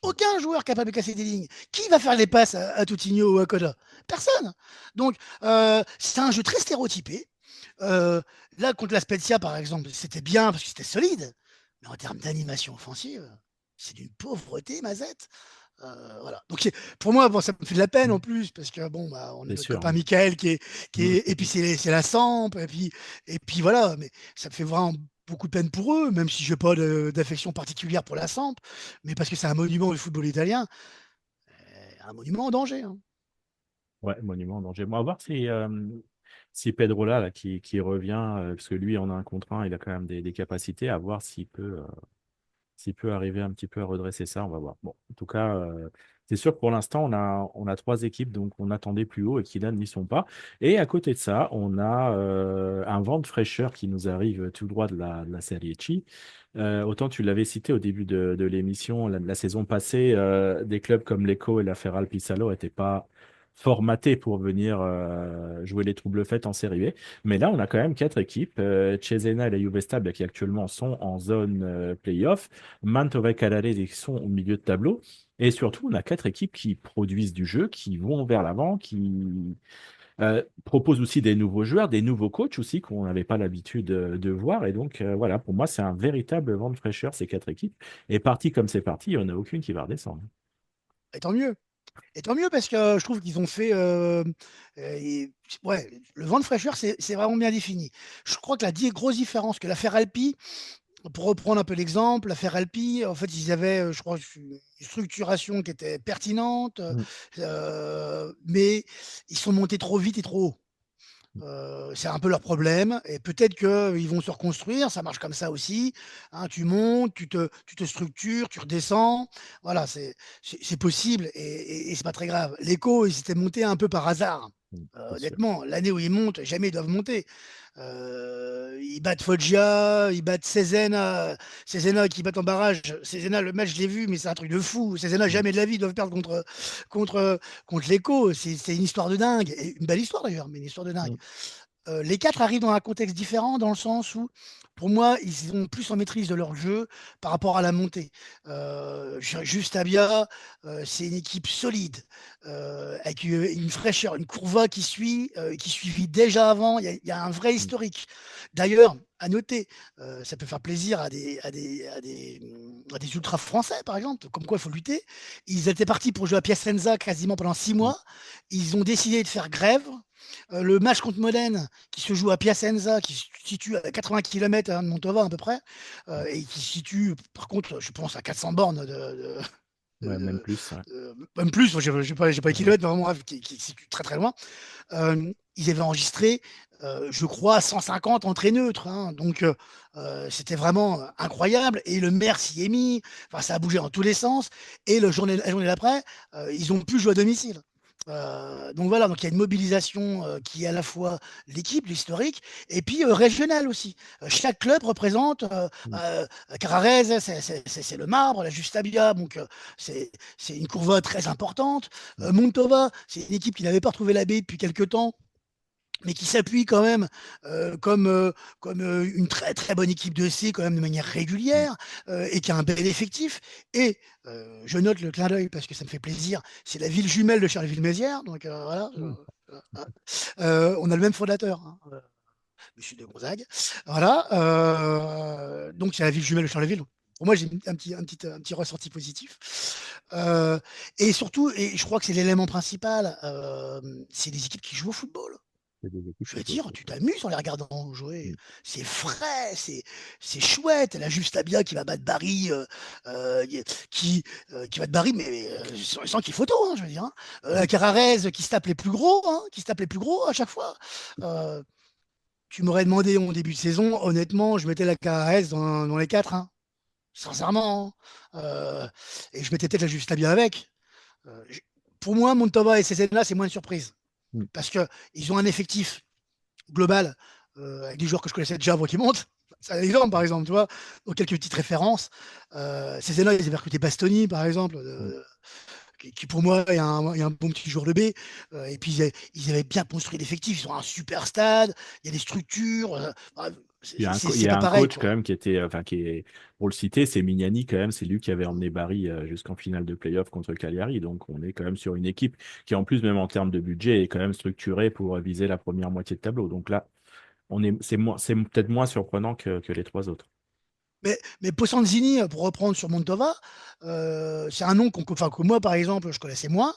Aucun joueur capable de casser des lignes. Qui va faire les passes à Coutinho ou à Coda? Personne. Donc, c'est un jeu très stéréotypé. Là, contre la Spezia, par exemple, c'était bien parce que c'était solide. Mais en termes d'animation offensive, c'est d'une pauvreté, Mazette. Voilà. Donc, pour moi, bon, ça me fait de la peine en plus, parce que bon, bah, on a C'est notre sûr, copain hein. Michael et puis c'est la Samp, et puis voilà. Mais ça me fait vraiment beaucoup de peine pour eux, même si je n'ai pas d'affection particulière pour la Samp, mais parce que c'est un monument du football italien, un monument en danger, hein. Ouais, monument en danger. Bon, on va voir si Pedro là, qui revient, parce que lui, on a un contrat, il a quand même des capacités, à voir s'il peut arriver un petit peu à redresser ça, on va voir. Bon, en tout cas, c'est sûr que pour l'instant, on a trois équipes, donc on attendait plus haut et qui là n'y sont pas. Et à côté de ça, on a un vent de fraîcheur qui nous arrive tout droit de la Serie C. Autant tu l'avais cité au début de l'émission, la saison passée, des clubs comme l'Eco et la Ferral Pisalo n'étaient pas formatés pour venir jouer les troubles fêtes en Série B. Mais là, on a quand même quatre équipes. Cesena et la Juve Stabia qui actuellement sont en zone play-off. Mantova et Calarese qui sont au milieu de tableau. Et surtout, on a quatre équipes qui produisent du jeu, qui vont vers l'avant, qui proposent aussi des nouveaux joueurs, des nouveaux coachs aussi qu'on n'avait pas l'habitude de voir. Et donc, voilà, pour moi, c'est un véritable vent de fraîcheur, ces quatre équipes. Et parti comme c'est parti, il n'y en a aucune qui va redescendre. Et tant mieux. Et tant mieux parce que je trouve qu'ils ont fait. Ouais, le vent de fraîcheur, c'est vraiment bien défini. Je crois que grosse différence que l'affaire Alpi, pour reprendre un peu l'exemple, l'affaire Alpi, en fait, ils avaient, je crois, une structuration qui était pertinente, Mm. mais ils sont montés trop vite et trop haut. C'est un peu leur problème. Et peut-être qu'ils vont se reconstruire. Ça marche comme ça aussi, hein. Tu montes, tu te structures, tu redescends. Voilà, c'est possible et c'est pas très grave. L'Eco, ils s'étaient montés un peu par hasard. C'est sûr. Honnêtement, l'année où ils montent, jamais ils doivent monter. Ils battent Foggia, ils battent Cesena. Cesena qui battent en barrage. Cesena, le match, je l'ai vu, mais c'est un truc de fou. Cesena, Mm. jamais de la vie, ils doivent perdre contre, contre l'Eco. C'est une histoire de dingue. Et une belle histoire d'ailleurs, mais une histoire de dingue. Mm. Les quatre arrivent dans un contexte différent, dans le sens où, pour moi, ils sont plus en maîtrise de leur jeu par rapport à la montée. Juste Abia, c'est une équipe solide, avec une fraîcheur, une courva qui suivit déjà avant. Il y a un vrai Mm. historique. D'ailleurs, à noter, ça peut faire plaisir à des ultras français, par exemple, comme quoi il faut lutter. Ils étaient partis pour jouer à Piacenza quasiment pendant 6 mois. Ils ont décidé de faire grève. Le match contre Modène, qui se joue à Piacenza, qui se situe à 80 km de Montova à peu près, et qui se situe, par contre, je pense, à 400 bornes Ouais, même de- plus. Ouais. même plus, j'ai pas les kilomètres, mais vraiment, bref, qui se situe très très loin. Ils avaient enregistré, je crois, 150 entrées neutres, hein. Donc, c'était vraiment incroyable. Et le maire s'y est mis. Enfin, ça a bougé dans tous les sens. Et la journée d'après, ils ont pu jouer à domicile. Donc voilà, donc il y a une mobilisation qui est à la fois l'équipe, l'historique, et puis régionale aussi. Chaque club représente Mm. Carrarese, c'est le marbre, la Justabia, donc c'est une courvoie très importante. Mm. Montova, c'est une équipe qui n'avait pas retrouvé la baie depuis quelques temps, mais qui s'appuie quand même comme une très très bonne équipe de C quand même de manière Mm. régulière et qui a un bel effectif. Et je note le clin d'œil parce que ça me fait plaisir, c'est la ville jumelle de Charleville-Mézières, donc voilà. Mm. On a le même fondateur, hein, Monsieur de Gonzague. Voilà. Donc c'est la ville jumelle de Charleville. Pour moi, j'ai un petit ressenti positif. Euh, et surtout, et je crois que c'est l'élément principal, c'est des équipes qui jouent au football. C'est des équipes Je qui veux jouent au dire, foot, tu ouais. t'amuses en les regardant jouer. Mm. C'est frais, c'est chouette. La Justabia qui va battre Barry, euh, qui, qui va te Barry, mais sans qu'il photo, hein, je veux dire. Hein. La Mm. Carrarese qui se tape les plus gros, hein, qui se tape les plus gros à chaque fois. Euh, Tu m'aurais demandé en début de saison, honnêtement, je mettais la Carrarese dans les quatre, hein, sincèrement. Hein. Et je mettais peut-être la Justabia avec. Euh, je- pour moi, Montova et Cesena, c'est moins de surprise. Mm. Parce qu'ils ont un effectif global, avec des joueurs que je connaissais déjà avant qu'ils montent. C'est un exemple, par exemple, tu vois. Donc, quelques petites références. Ces là ils avaient recruté Bastoni, par exemple, Mm. qui, pour moi est un bon petit joueur de B. Et puis, ils avaient bien construit l'effectif. Ils ont un super stade, il y a des structures. Bah, Il y c'est a pas un pareil, coach quand quoi. même qui était, enfin, qui est, pour le citer, c'est Mignani quand même, c'est lui qui avait emmené Barry jusqu'en finale de playoff contre Cagliari. Donc on est quand même sur une équipe qui, en plus, même en termes de budget, est quand même structurée pour viser la première moitié de tableau. Donc là, c'est peut-être moins surprenant que les trois autres. Mais Posanzini, pour reprendre sur Montova, c'est un nom enfin, que moi, par exemple, je connaissais moins.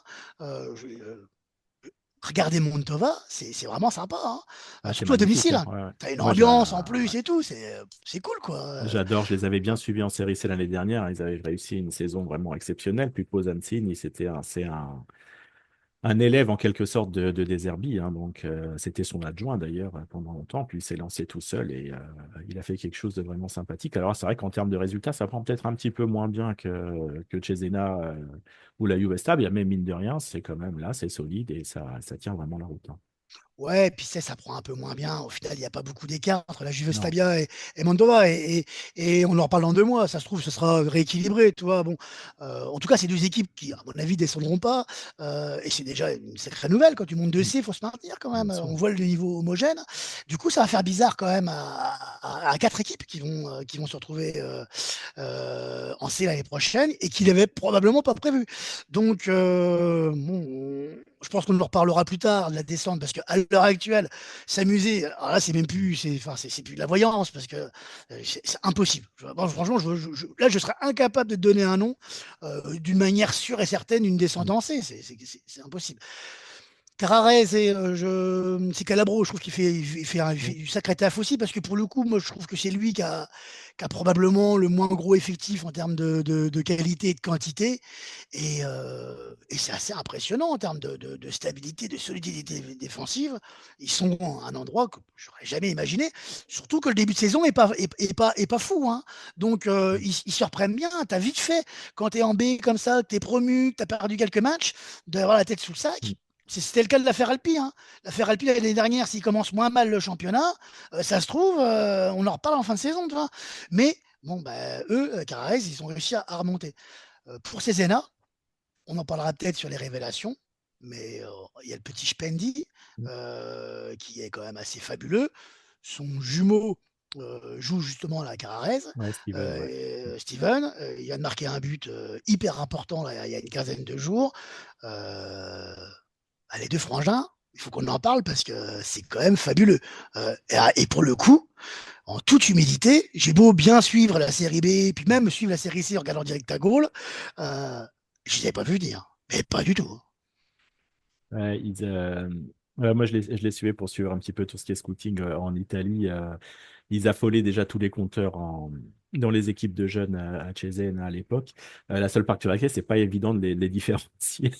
Regardez Montova, c'est vraiment sympa. Hein. Ah, c'est Surtout à magnifique, domicile. hein. Hein. Ouais, ouais. T'as une Moi, ambiance en ouais. plus et tout. C'est cool, quoi. J'adore, je les avais bien suivis en série C l'année dernière. Ils avaient réussi une saison vraiment exceptionnelle. Puis Posanzini, c'est un élève en quelque sorte de Deserbi, hein. Donc c'était son adjoint d'ailleurs pendant longtemps. Puis il s'est lancé tout seul et il a fait quelque chose de vraiment sympathique. Alors c'est vrai qu'en termes de résultats, ça prend peut-être un petit peu moins bien que Cesena ou la Juve Stabia, mais mine de rien, c'est quand même là, c'est solide et ça tient vraiment la route, hein. Ouais, puis ça prend un peu moins bien. Au final, il n'y a pas beaucoup d'écart entre la Juve Non. Stabia et Moldova. Et on en reparle dans 2 mois. Ça se trouve, ce sera rééquilibré. Tu vois. Bon, en tout cas, c'est deux équipes qui, à mon avis, descendront pas. Et c'est déjà une sacrée nouvelle. Quand tu montes de Mm. C, il faut se maintenir quand Bien même. sûr. On voit le niveau homogène. Du coup, ça va faire bizarre quand même à quatre équipes qui vont se retrouver en C l'année prochaine et qui n'avaient probablement pas prévu. Donc, bon, je pense qu'on en reparlera plus tard de la descente parce qu'à l'heure actuelle, s'amuser, alors là, c'est même plus, enfin, c'est plus de la voyance parce que c'est impossible. Bon, franchement, là, je serais incapable de te donner un nom d'une manière sûre et certaine d'une descente Mm. en C. C'est impossible. Carrarez, c'est Calabro, je trouve qu'il fait Mm. du sacré taf aussi, parce que pour le coup, moi je trouve que c'est lui qui a probablement le moins gros effectif en termes de qualité et de quantité. Et c'est assez impressionnant en termes de stabilité, de solidité défensive. Ils sont à un endroit que j'aurais jamais imaginé. Surtout que le début de saison est pas fou. Hein. Donc ils se reprennent bien. Tu as vite fait, quand tu es en B comme ça, que tu es promu, que tu as perdu quelques matchs, d'avoir la tête sous le Mm. sac. C'était le cas de l'affaire Alpi. Hein. L'affaire Alpi l'année dernière, s'il commence moins mal le championnat, ça se trouve, on en reparle en fin de saison. Tu vois. Mais bon, bah, eux, Carrez, ils ont réussi à remonter. Pour Cesena, on en parlera peut-être sur les révélations, mais il y a le petit Spendi Mm. qui est quand même assez fabuleux. Son jumeau joue justement à la Carrarez. Ouais, Steven, ouais. Steven, il vient de marquer un but hyper important là, il y a une quinzaine de jours. Euh, les deux frangins, il faut qu'on en parle parce que c'est quand même fabuleux. Et pour le coup, en toute humilité, j'ai beau bien suivre la série B, puis même suivre la série C en regardant direct à Gaulle, je ne les ai pas vu venir. Mais pas du tout. Ouais, ouais, moi, je les suivais pour suivre un petit peu tout ce qui est scouting en Italie. Ils affolaient déjà tous les compteurs dans les équipes de jeunes à Cesena à l'époque. La seule particularité, c'est pas évident de les différencier.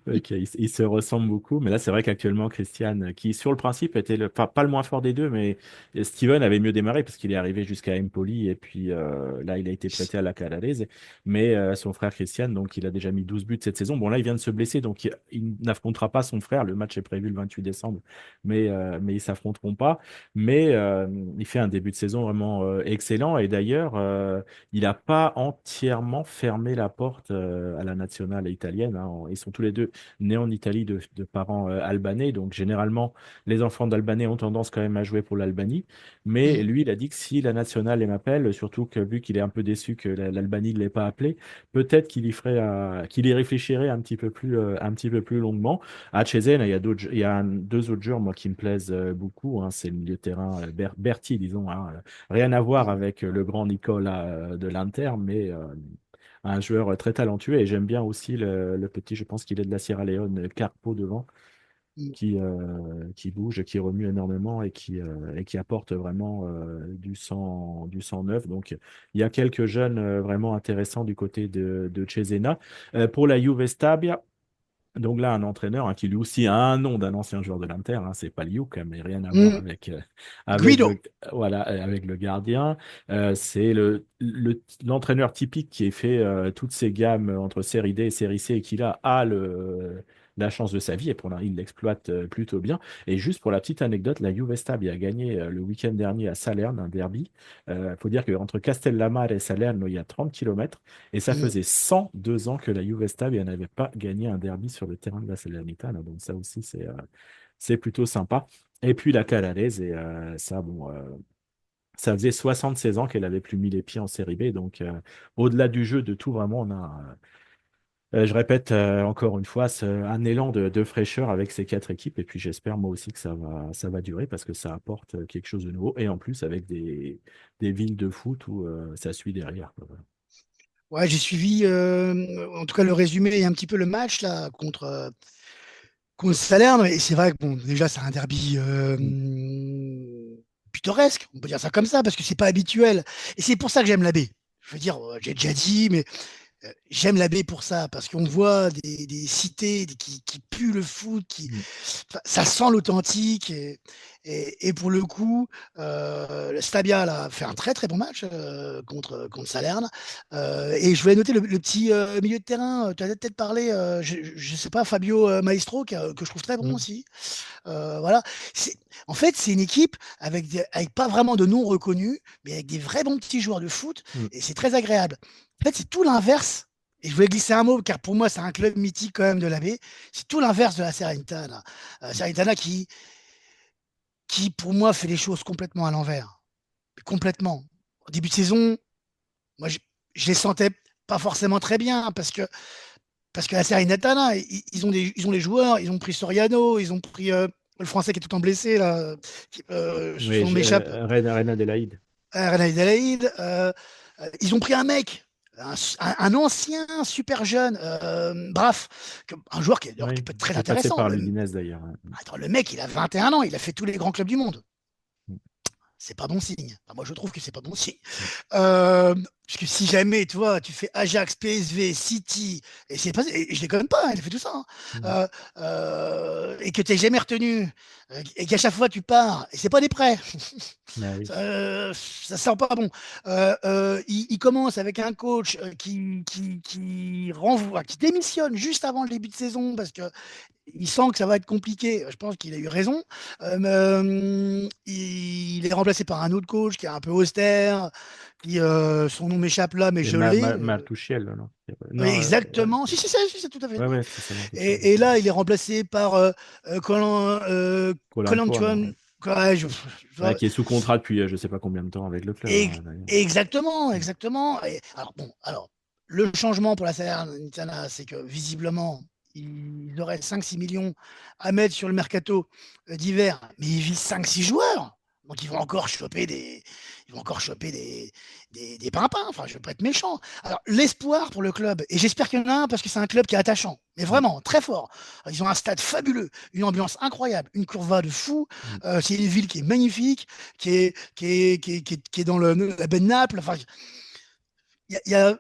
Ok, ils se ressemblent beaucoup, mais là c'est vrai qu'actuellement Christian, qui sur le principe était pas le moins fort des deux, mais Steven avait mieux démarré parce qu'il est arrivé jusqu'à Empoli et puis là il a été prêté à la Calarese, mais son frère Christian, donc il a déjà mis 12 buts cette saison. Bon là il vient de se blesser, donc il n'affrontera pas son frère. Le match est prévu le 28 décembre, mais ils s'affronteront pas. Mais il fait un début de saison vraiment excellent et d'ailleurs il n'a pas entièrement fermé la porte à la nationale italienne, hein. Ils sont tous les deux nés en Italie de parents albanais. Donc, généralement, les enfants d'Albanais ont tendance quand même à jouer pour l'Albanie. Mais Mhm. lui, il a dit que si la nationale m'appelle, surtout que vu qu'il est un peu déçu que l'Albanie ne l'ait pas appelé, peut-être qu'il y réfléchirait un petit peu plus longuement. À Cesena, il y a deux autres joueurs, moi, qui me plaisent beaucoup, hein. C'est le milieu de terrain Berti, disons, hein. Rien à voir Mhm. avec le grand Nicolas de l'Inter, mais un joueur très talentueux. Et j'aime bien aussi le petit, je pense qu'il est de la Sierra Leone, Carpo devant, Mhm. qui bouge, qui remue énormément et qui apporte vraiment du sang neuf. Donc il y a quelques jeunes vraiment intéressants du côté de Cesena. Pour la Juve Stabia, donc là, un entraîneur hein, qui lui aussi a un nom d'un ancien joueur de l'Inter, hein, c'est pas Liuk, mais rien à voir Mhm. avec, Guido. avec le gardien. C'est l'entraîneur typique qui a fait toutes ces gammes entre série D et série C et qui là a la chance de sa vie et pour l'instant, il l'exploite plutôt bien. Et juste pour la petite anecdote, la Juve Stabia a gagné le week-end dernier à Salerne, un derby. Il faut dire qu'entre Castellammare et Salerne, il y a 30 kilomètres. Et ça Mhm. faisait 102 ans que la Juve Stabia n'avait pas gagné un derby sur le terrain de la Salernitana. Donc ça aussi, c'est plutôt sympa. Et puis la Calarese, et ça, bon, ça faisait 76 ans qu'elle avait plus mis les pieds en Série B. Donc au-delà du jeu, de tout, vraiment, on a, je répète encore une fois, un élan de fraîcheur avec ces quatre équipes. Et puis j'espère moi aussi que ça va durer parce que ça apporte quelque chose de nouveau. Et en plus, avec des villes de foot où ça suit derrière, quoi. Ouais, j'ai suivi en tout cas le résumé et un petit peu le match là contre Salerne. Et c'est vrai que bon, déjà c'est un derby Mm. pittoresque, on peut dire ça comme ça, parce que c'est pas habituel. Et c'est pour ça que j'aime la baie. Je veux dire, j'ai déjà dit, mais j'aime la baie pour ça, parce qu'on voit des cités qui puent le foot, Mm. enfin, ça sent l'authentique. Et pour le coup, le Stabia là, a fait un très très bon match contre Salerne. Et je voulais noter le petit milieu de terrain. Tu as peut-être parlé, je ne sais pas, Fabio Maestro, que je trouve très bon Mm. aussi. Voilà. C'est- En fait, c'est une équipe avec pas vraiment de noms reconnus, mais avec des vrais bons petits joueurs de foot, Mm. et c'est très agréable. En fait, c'est tout l'inverse. Et je voulais glisser un mot, car pour moi, c'est un club mythique quand même de la baie. C'est tout l'inverse de la Salernitana. Salernitana qui, pour moi, fait les choses complètement à l'envers. Complètement. Au début de saison, moi, je les sentais pas forcément très bien, parce que la Salernitana, ils ont les joueurs, ils ont pris Soriano, ils ont pris le Français qui est tout le temps blessé, là, son Oui, nom m'échappe, Reine Adélaïde. René Adelaide. Ils ont pris un mec, un ancien super jeune, Braf, un joueur qui Oui, peut être très qui est passé intéressant. par l'Udinese d'ailleurs. Attends, le mec, il a 21 ans, il a fait tous les grands clubs du monde. Mm. C'est pas bon signe. Enfin, moi, je trouve que c'est pas bon signe. Mm. Parce que si jamais, tu vois, tu fais Ajax, PSV, City, et je les connais pas, hein, il a fait tout ça, hein, Mm. et que tu n'es jamais retenu, et qu'à chaque fois tu pars, et c'est pas des prêts, Bah oui. ça sent pas bon. Il commence avec un coach qui renvoie, qui démissionne juste avant le début de saison parce que il sent que ça va être compliqué. Je pense qu'il a eu raison. Il est remplacé par un autre coach qui est un peu austère, son nom m'échappe là, mais C'est je l'ai. Martucciel, non? Oui, Non, ouais, exactement. Si, si, si, c'est tout à fait ouais, lui. ouais, c'est ça, Martucciel. Et là, il est remplacé par Colin Colantuono, ouais. Tuan. Ouais, Ouais, qui est sous contrat depuis je sais pas combien de temps avec le club, et- hein, d'ailleurs. exactement, Mm. exactement. Alors bon, alors le changement pour la Salernitana, c'est que visiblement, ils auraient 5-6 millions à mettre sur le mercato d'hiver, mais ils visent 5-6 joueurs. Donc ils vont encore choper des pimpins. Enfin, je ne veux pas être méchant. Alors, l'espoir pour le club, et j'espère qu'il y en a un parce que c'est un club qui est attachant, mais Mm. vraiment très fort. Ils ont un stade fabuleux, une ambiance incroyable, une curva de fou. Mm. C'est une ville qui est magnifique, qui est dans la baie de Naples. Enfin, il y a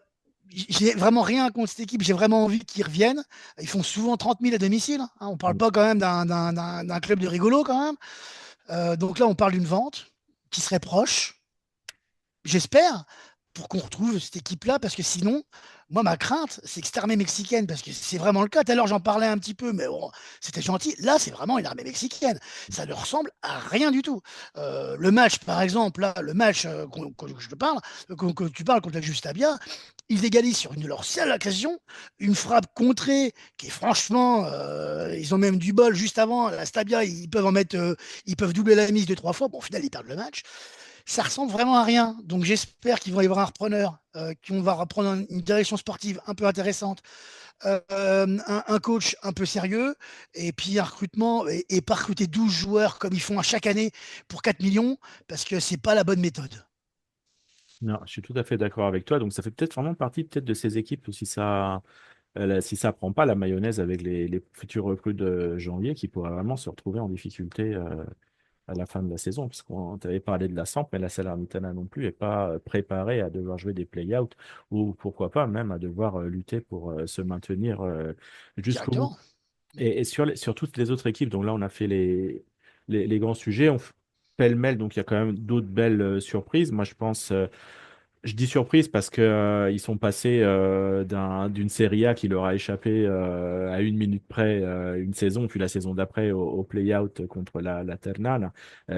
j'ai vraiment rien contre cette équipe. J'ai vraiment envie qu'ils reviennent. Ils font souvent 30 000 à domicile, hein. On parle pas quand même d'un club de rigolo quand même. Donc là, on parle d'une vente qui serait proche, j'espère, pour qu'on retrouve cette équipe-là, parce que sinon, moi, ma crainte, c'est que cette armée mexicaine, parce que c'est vraiment le cas. Tout à l'heure, j'en parlais un petit peu, mais bon, c'était gentil. Là, c'est vraiment une armée mexicaine. Ça ne ressemble à rien du tout. Le match, par exemple, là, le match que je te parle, que tu parles contre la Justabia, ils égalisent sur une de leurs seules occasions, une frappe contrée qui est franchement, ils ont même du bol juste avant. La Stabia, ils peuvent en mettre, ils peuvent doubler la mise 2, 3 fois. Bon, au final, ils perdent le match. Ça ressemble vraiment à rien. Donc j'espère qu'ils vont y avoir un repreneur, qu'on va reprendre une direction sportive un peu intéressante, un coach un peu sérieux, et puis un recrutement, et pas recruter 12 joueurs comme ils font à chaque année pour 4 millions, parce que c'est pas la bonne méthode. Non, je suis tout à fait d'accord avec toi. Donc, ça fait peut-être vraiment partie peut-être de ces équipes où si ça prend pas la mayonnaise avec les futurs recrues de janvier, qui pourraient vraiment se retrouver en difficulté à la fin de la saison. Parce qu'on t'avait parlé de la Samp, mais la Salernitana non plus n'est pas préparée à devoir jouer des play-outs ou pourquoi pas même à devoir lutter pour se maintenir jusqu'au bout. Directement. Et sur toutes les autres équipes, donc là, on a fait les grands sujets. Pêle-mêle, donc il y a quand même d'autres belles surprises. Moi, je pense. Je dis surprise parce que ils sont passés d'une Serie A qui leur a échappé à 1 minute près une saison, puis la saison d'après au play-out contre la Ternana.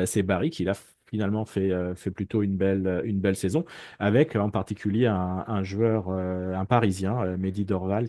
C'est Barry qui l'a finalement fait plutôt une belle saison, avec en particulier un joueur, un Parisien, Mehdi Dorval,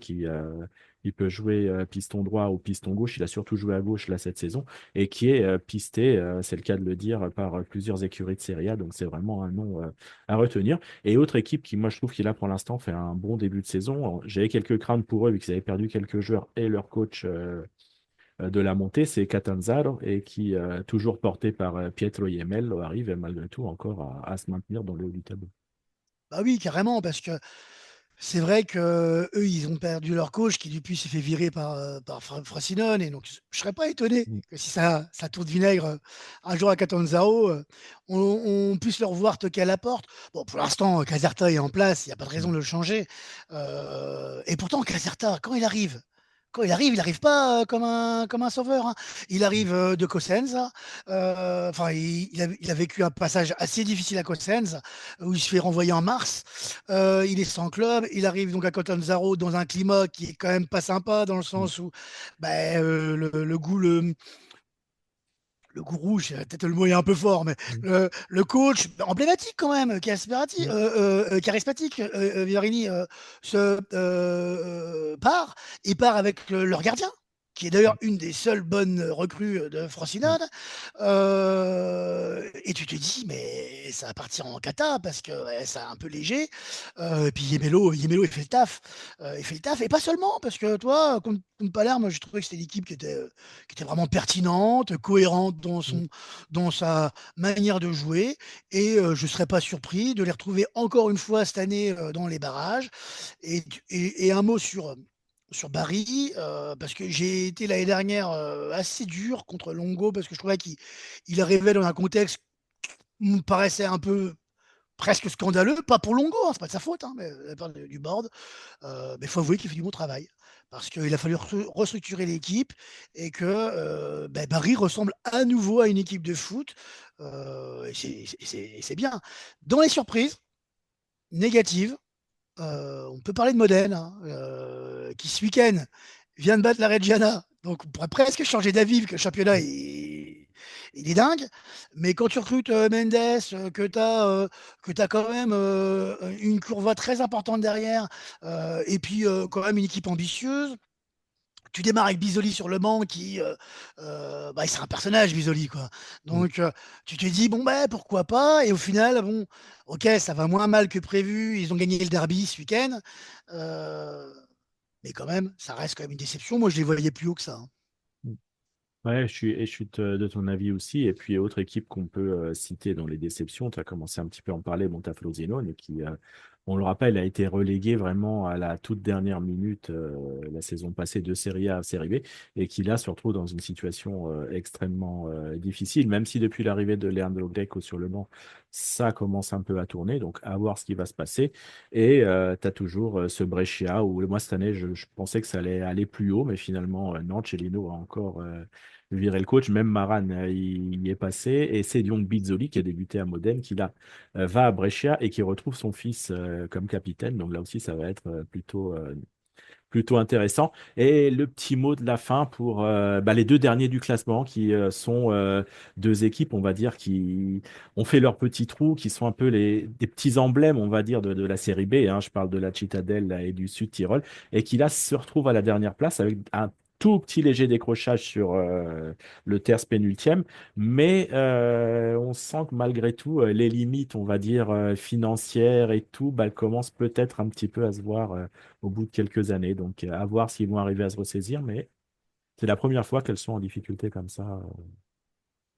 il peut jouer piston droit ou piston gauche. Il a surtout joué à gauche là cette saison et qui est pisté, c'est le cas de le dire, par plusieurs écuries de Serie A. Donc c'est vraiment un nom à retenir. Et autre équipe qui, moi, je trouve qui là pour l'instant fait un bon début de saison. J'avais quelques craintes pour eux vu qu'ils avaient perdu quelques joueurs et leur coach de la montée, c'est Catanzaro et qui, toujours porté par Pietro Iemel, arrive malgré tout encore à se maintenir dans le haut du tableau. Bah oui, carrément, parce que c'est vrai que eux, ils ont perdu leur coach qui depuis s'est fait virer par Frosinone. Et donc, je serais pas étonné Mm. que si ça tourne vinaigre un jour à Catanzaro, on puisse leur voir toquer à la porte. Bon, pour l'instant, Caserta est en place, il n'y a pas de raison Mm. de le changer. Et pourtant, Caserta, quand il n'arrive pas comme un sauveur, hein. Il arrive de Cosenza. Enfin, il a vécu un passage assez difficile à Cosenza, où il se fait renvoyer en mars. Il est sans club. Il arrive donc à Catanzaro dans un climat qui est quand même pas sympa, dans le Mm. sens où ben, le goût rouge, peut-être le mot est un peu fort, mais le coach emblématique quand même, Mm. charismatique, Villarini, part. Il part avec leur gardien, qui est d'ailleurs Mm. une des seules bonnes recrues de Mm. Frosinone. Et tu te dis, mais ça va partir en cata parce que ouais, c'est un peu léger. Et puis Yemelo, il fait le taf. Il fait le taf. Et pas seulement, parce que toi, contre Palerme, j'ai trouvé que c'était l'équipe qui était vraiment pertinente, cohérente Mm. dans sa manière de jouer. Et je ne serais pas surpris de les retrouver encore une fois cette année dans les barrages. Et un mot sur Barry, parce que j'ai été l'année dernière assez dur contre Longo, parce que je trouvais qu'il arrivait dans un contexte qui me paraissait un peu presque scandaleux, pas pour Longo, hein, c'est pas de sa faute, hein, mais de la part du board. Mais il faut avouer qu'il fait du bon travail. Parce qu'il a fallu restructurer l'équipe et que ben, Barry ressemble à nouveau à une équipe de foot. Et c'est bien. Dans les surprises négatives, on peut parler de Modène, hein, qui ce week-end vient de battre la Reggiana. Donc on pourrait presque changer d'avis, vu que le championnat il est dingue. Mais quand tu recrutes Mendes, que tu as quand même une courva très importante derrière, et puis quand même une équipe ambitieuse, tu démarres avec Bisoli sur le banc qui bah, c'est un personnage Bisoli quoi. Mm. Donc tu te dis bon bah pourquoi pas, et au final bon ok, ça va moins mal que prévu, ils ont gagné le derby ce week-end. Euh, mais quand même ça reste quand même une déception, moi je les voyais plus haut que ça, hein. Mm. Ouais, je suis de ton avis aussi. Et puis, autre équipe qu'on peut citer dans les déceptions, tu as commencé un petit peu à en parler, bon, tu as Frosinone, qui On le rappelle, a été relégué vraiment à la toute dernière minute la saison passée de Serie A à Serie B et qui là se retrouve dans une situation extrêmement difficile, même si depuis l'arrivée de Leandro Greco sur le banc, ça commence un peu à tourner. Donc à voir ce qui va se passer. Et tu as toujours ce Brescia où moi cette année, je pensais que ça allait aller plus haut, mais finalement, non, Cellino a encore viré le coach. Même Maran, il y est passé. Et c'est Dion Bizzoli qui a débuté à Modène qui là va à Brescia et qui retrouve son fils comme capitaine. Donc là aussi, ça va être plutôt intéressant. Et le petit mot de la fin pour les deux derniers du classement qui sont deux équipes, on va dire, qui ont fait leur petit trou, qui sont un peu des petits emblèmes, on va dire, de la série B. Hein. Je parle de la Citadelle là, et du Sud Tyrol et qui là se retrouvent à la dernière place avec un tout petit léger décrochage sur le terce pénultième, mais on sent que malgré tout, les limites, on va dire, financières et tout, elles commencent peut-être un petit peu à se voir au bout de quelques années. Donc, à voir s'ils vont arriver à se ressaisir, mais c'est la première fois qu'elles sont en difficulté comme ça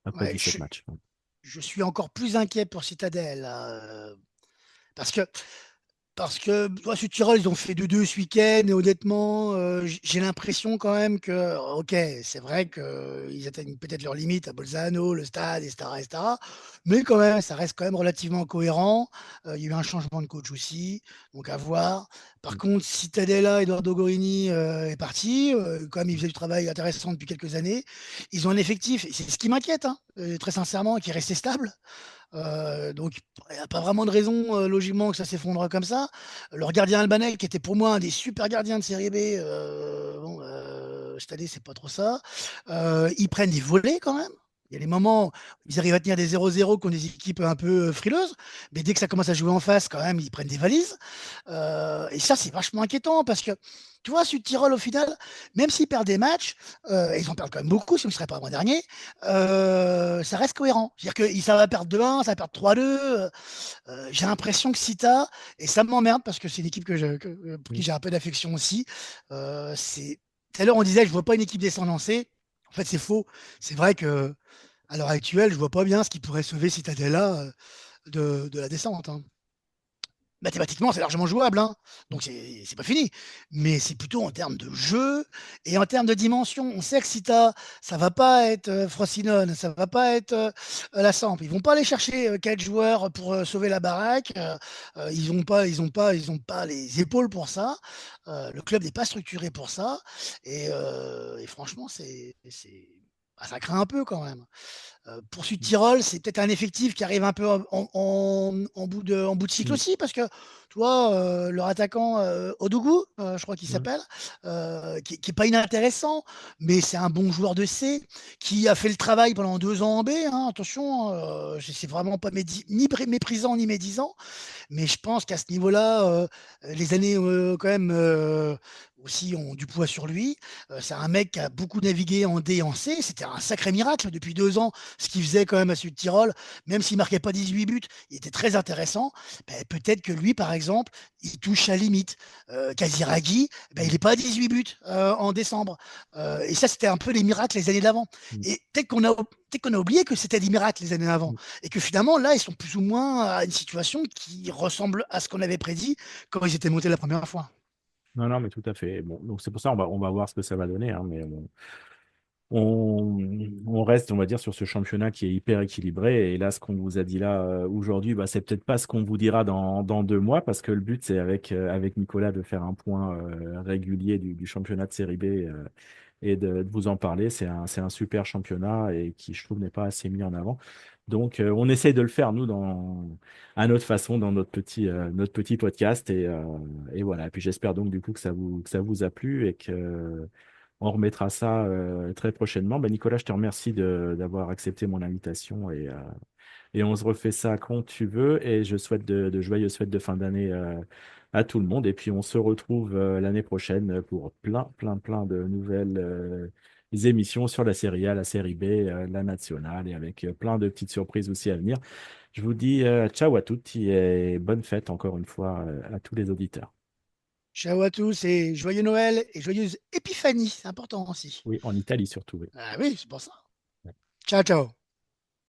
après Ouais, 17 matchs. je suis encore plus inquiet pour Citadel, là, parce que toi, sur Tyrol, ils ont fait 2-2 ce week-end, et honnêtement, j'ai l'impression quand même que, ok, c'est vrai qu'ils atteignent peut-être leurs limites à Bolzano, le stade, etc., etc. Mais quand même, ça reste quand même relativement cohérent. Il y a eu un changement de coach aussi, donc à voir. Par Mm. contre, Cittadella, Eduardo Gorini est parti. Quand même, il faisait du travail intéressant depuis quelques années. Ils ont un effectif, et c'est ce qui m'inquiète, hein, très sincèrement, qui est resté stable. Donc, il n'y a pas vraiment de raison, logiquement, que ça s'effondre comme ça. Leur gardien albanais, qui était pour moi un des super gardiens de série B, bon, cette année, c'est pas trop ça. Ils prennent des volets quand même. Il y a des moments où ils arrivent à tenir des 0-0 contre des équipes un peu frileuses, mais dès que ça commence à jouer en face, quand même, ils prennent des valises. Et ça, c'est vachement inquiétant parce que, tu vois, Sud Tyrol, au final, même s'ils perdent des matchs, et ils en perdent quand même beaucoup, sinon ils ne seraient pas avant dernier, ça reste cohérent. C'est-à-dire que ça va perdre 2-1, ça va perdre 3-2. J'ai l'impression que Sita, et ça m'emmerde parce que c'est une équipe pour qui Mm. j'ai un peu d'affection aussi, tout à l'heure on disait je vois pas une équipe descendre lancée. En fait, c'est faux. C'est vrai que à l'heure actuelle, je vois pas bien ce qui pourrait sauver Citadella de la descente, hein. Mathématiquement, c'est largement jouable, hein. Donc c'est pas fini. Mais c'est plutôt en termes de jeu et en termes de dimension. On sait que Sita, ça va pas être Frosinone, ça va pas être la Samp. Ils vont pas aller chercher 4 joueurs pour sauver la baraque. Ils ont pas les épaules pour ça. Le club n'est pas structuré pour ça. Et franchement, ça craint un peu quand même. Pour Sud Tyrol, c'est peut-être un effectif qui arrive un peu en bout de cycle Mm. aussi, parce que tu vois, leur attaquant Odougou, je crois qu'il Mm. s'appelle, qui est pas inintéressant, mais c'est un bon joueur de C, qui a fait le travail pendant 2 ans en B. Hein, attention, c'est vraiment pas méprisant ni médisant, mais je pense qu'à ce niveau-là, les années quand même aussi ont du poids sur lui. C'est un mec qui a beaucoup navigué en D et en C. C'était un sacré miracle depuis 2 ans, ce qu'il faisait quand même à Sud-Tirol. Même s'il marquait pas 18 buts, il était très intéressant. Ben, peut-être que lui, par exemple, il touche à limite. Kaziragi, ben, il Mm. n'est pas à 18 buts en décembre. Et ça, c'était un peu les miracles les années d'avant. Mm. Et peut-être qu'on a oublié que c'était des miracles les années d'avant. Mm. Et que finalement, là, ils sont plus ou moins à une situation qui ressemble à ce qu'on avait prédit quand ils étaient montés la première fois. Non, non, mais tout à fait. Bon, donc c'est pour ça on va voir ce que ça va donner. Hein, mais on reste, on va dire, sur ce championnat qui est hyper équilibré. Et là, ce qu'on vous a dit là aujourd'hui, c'est peut-être pas ce qu'on vous dira dans 2 mois, parce que le but, c'est avec Nicolas de faire un point régulier du championnat de série B et de vous en parler. C'est un super championnat et qui, je trouve, n'est pas assez mis en avant. Donc, on essaye de le faire, nous, à notre façon, dans notre petit podcast. Et voilà. Et puis, j'espère donc, du coup, que ça vous a plu et que on remettra ça très prochainement. Nicolas, je te remercie d'avoir accepté mon invitation et on se refait ça quand tu veux. Et je souhaite de joyeuses fêtes de fin d'année à tout le monde. Et puis on se retrouve l'année prochaine pour plein, plein, plein de nouvelles émissions sur la série A, la série B, la nationale et avec plein de petites surprises aussi à venir. Je vous dis ciao à toutes et bonne fête encore une fois à tous les auditeurs. Ciao à tous et joyeux Noël et joyeuse Épiphanie, c'est important aussi. Oui, en Italie surtout, oui. Ah oui, c'est pour ça. Ciao, ciao.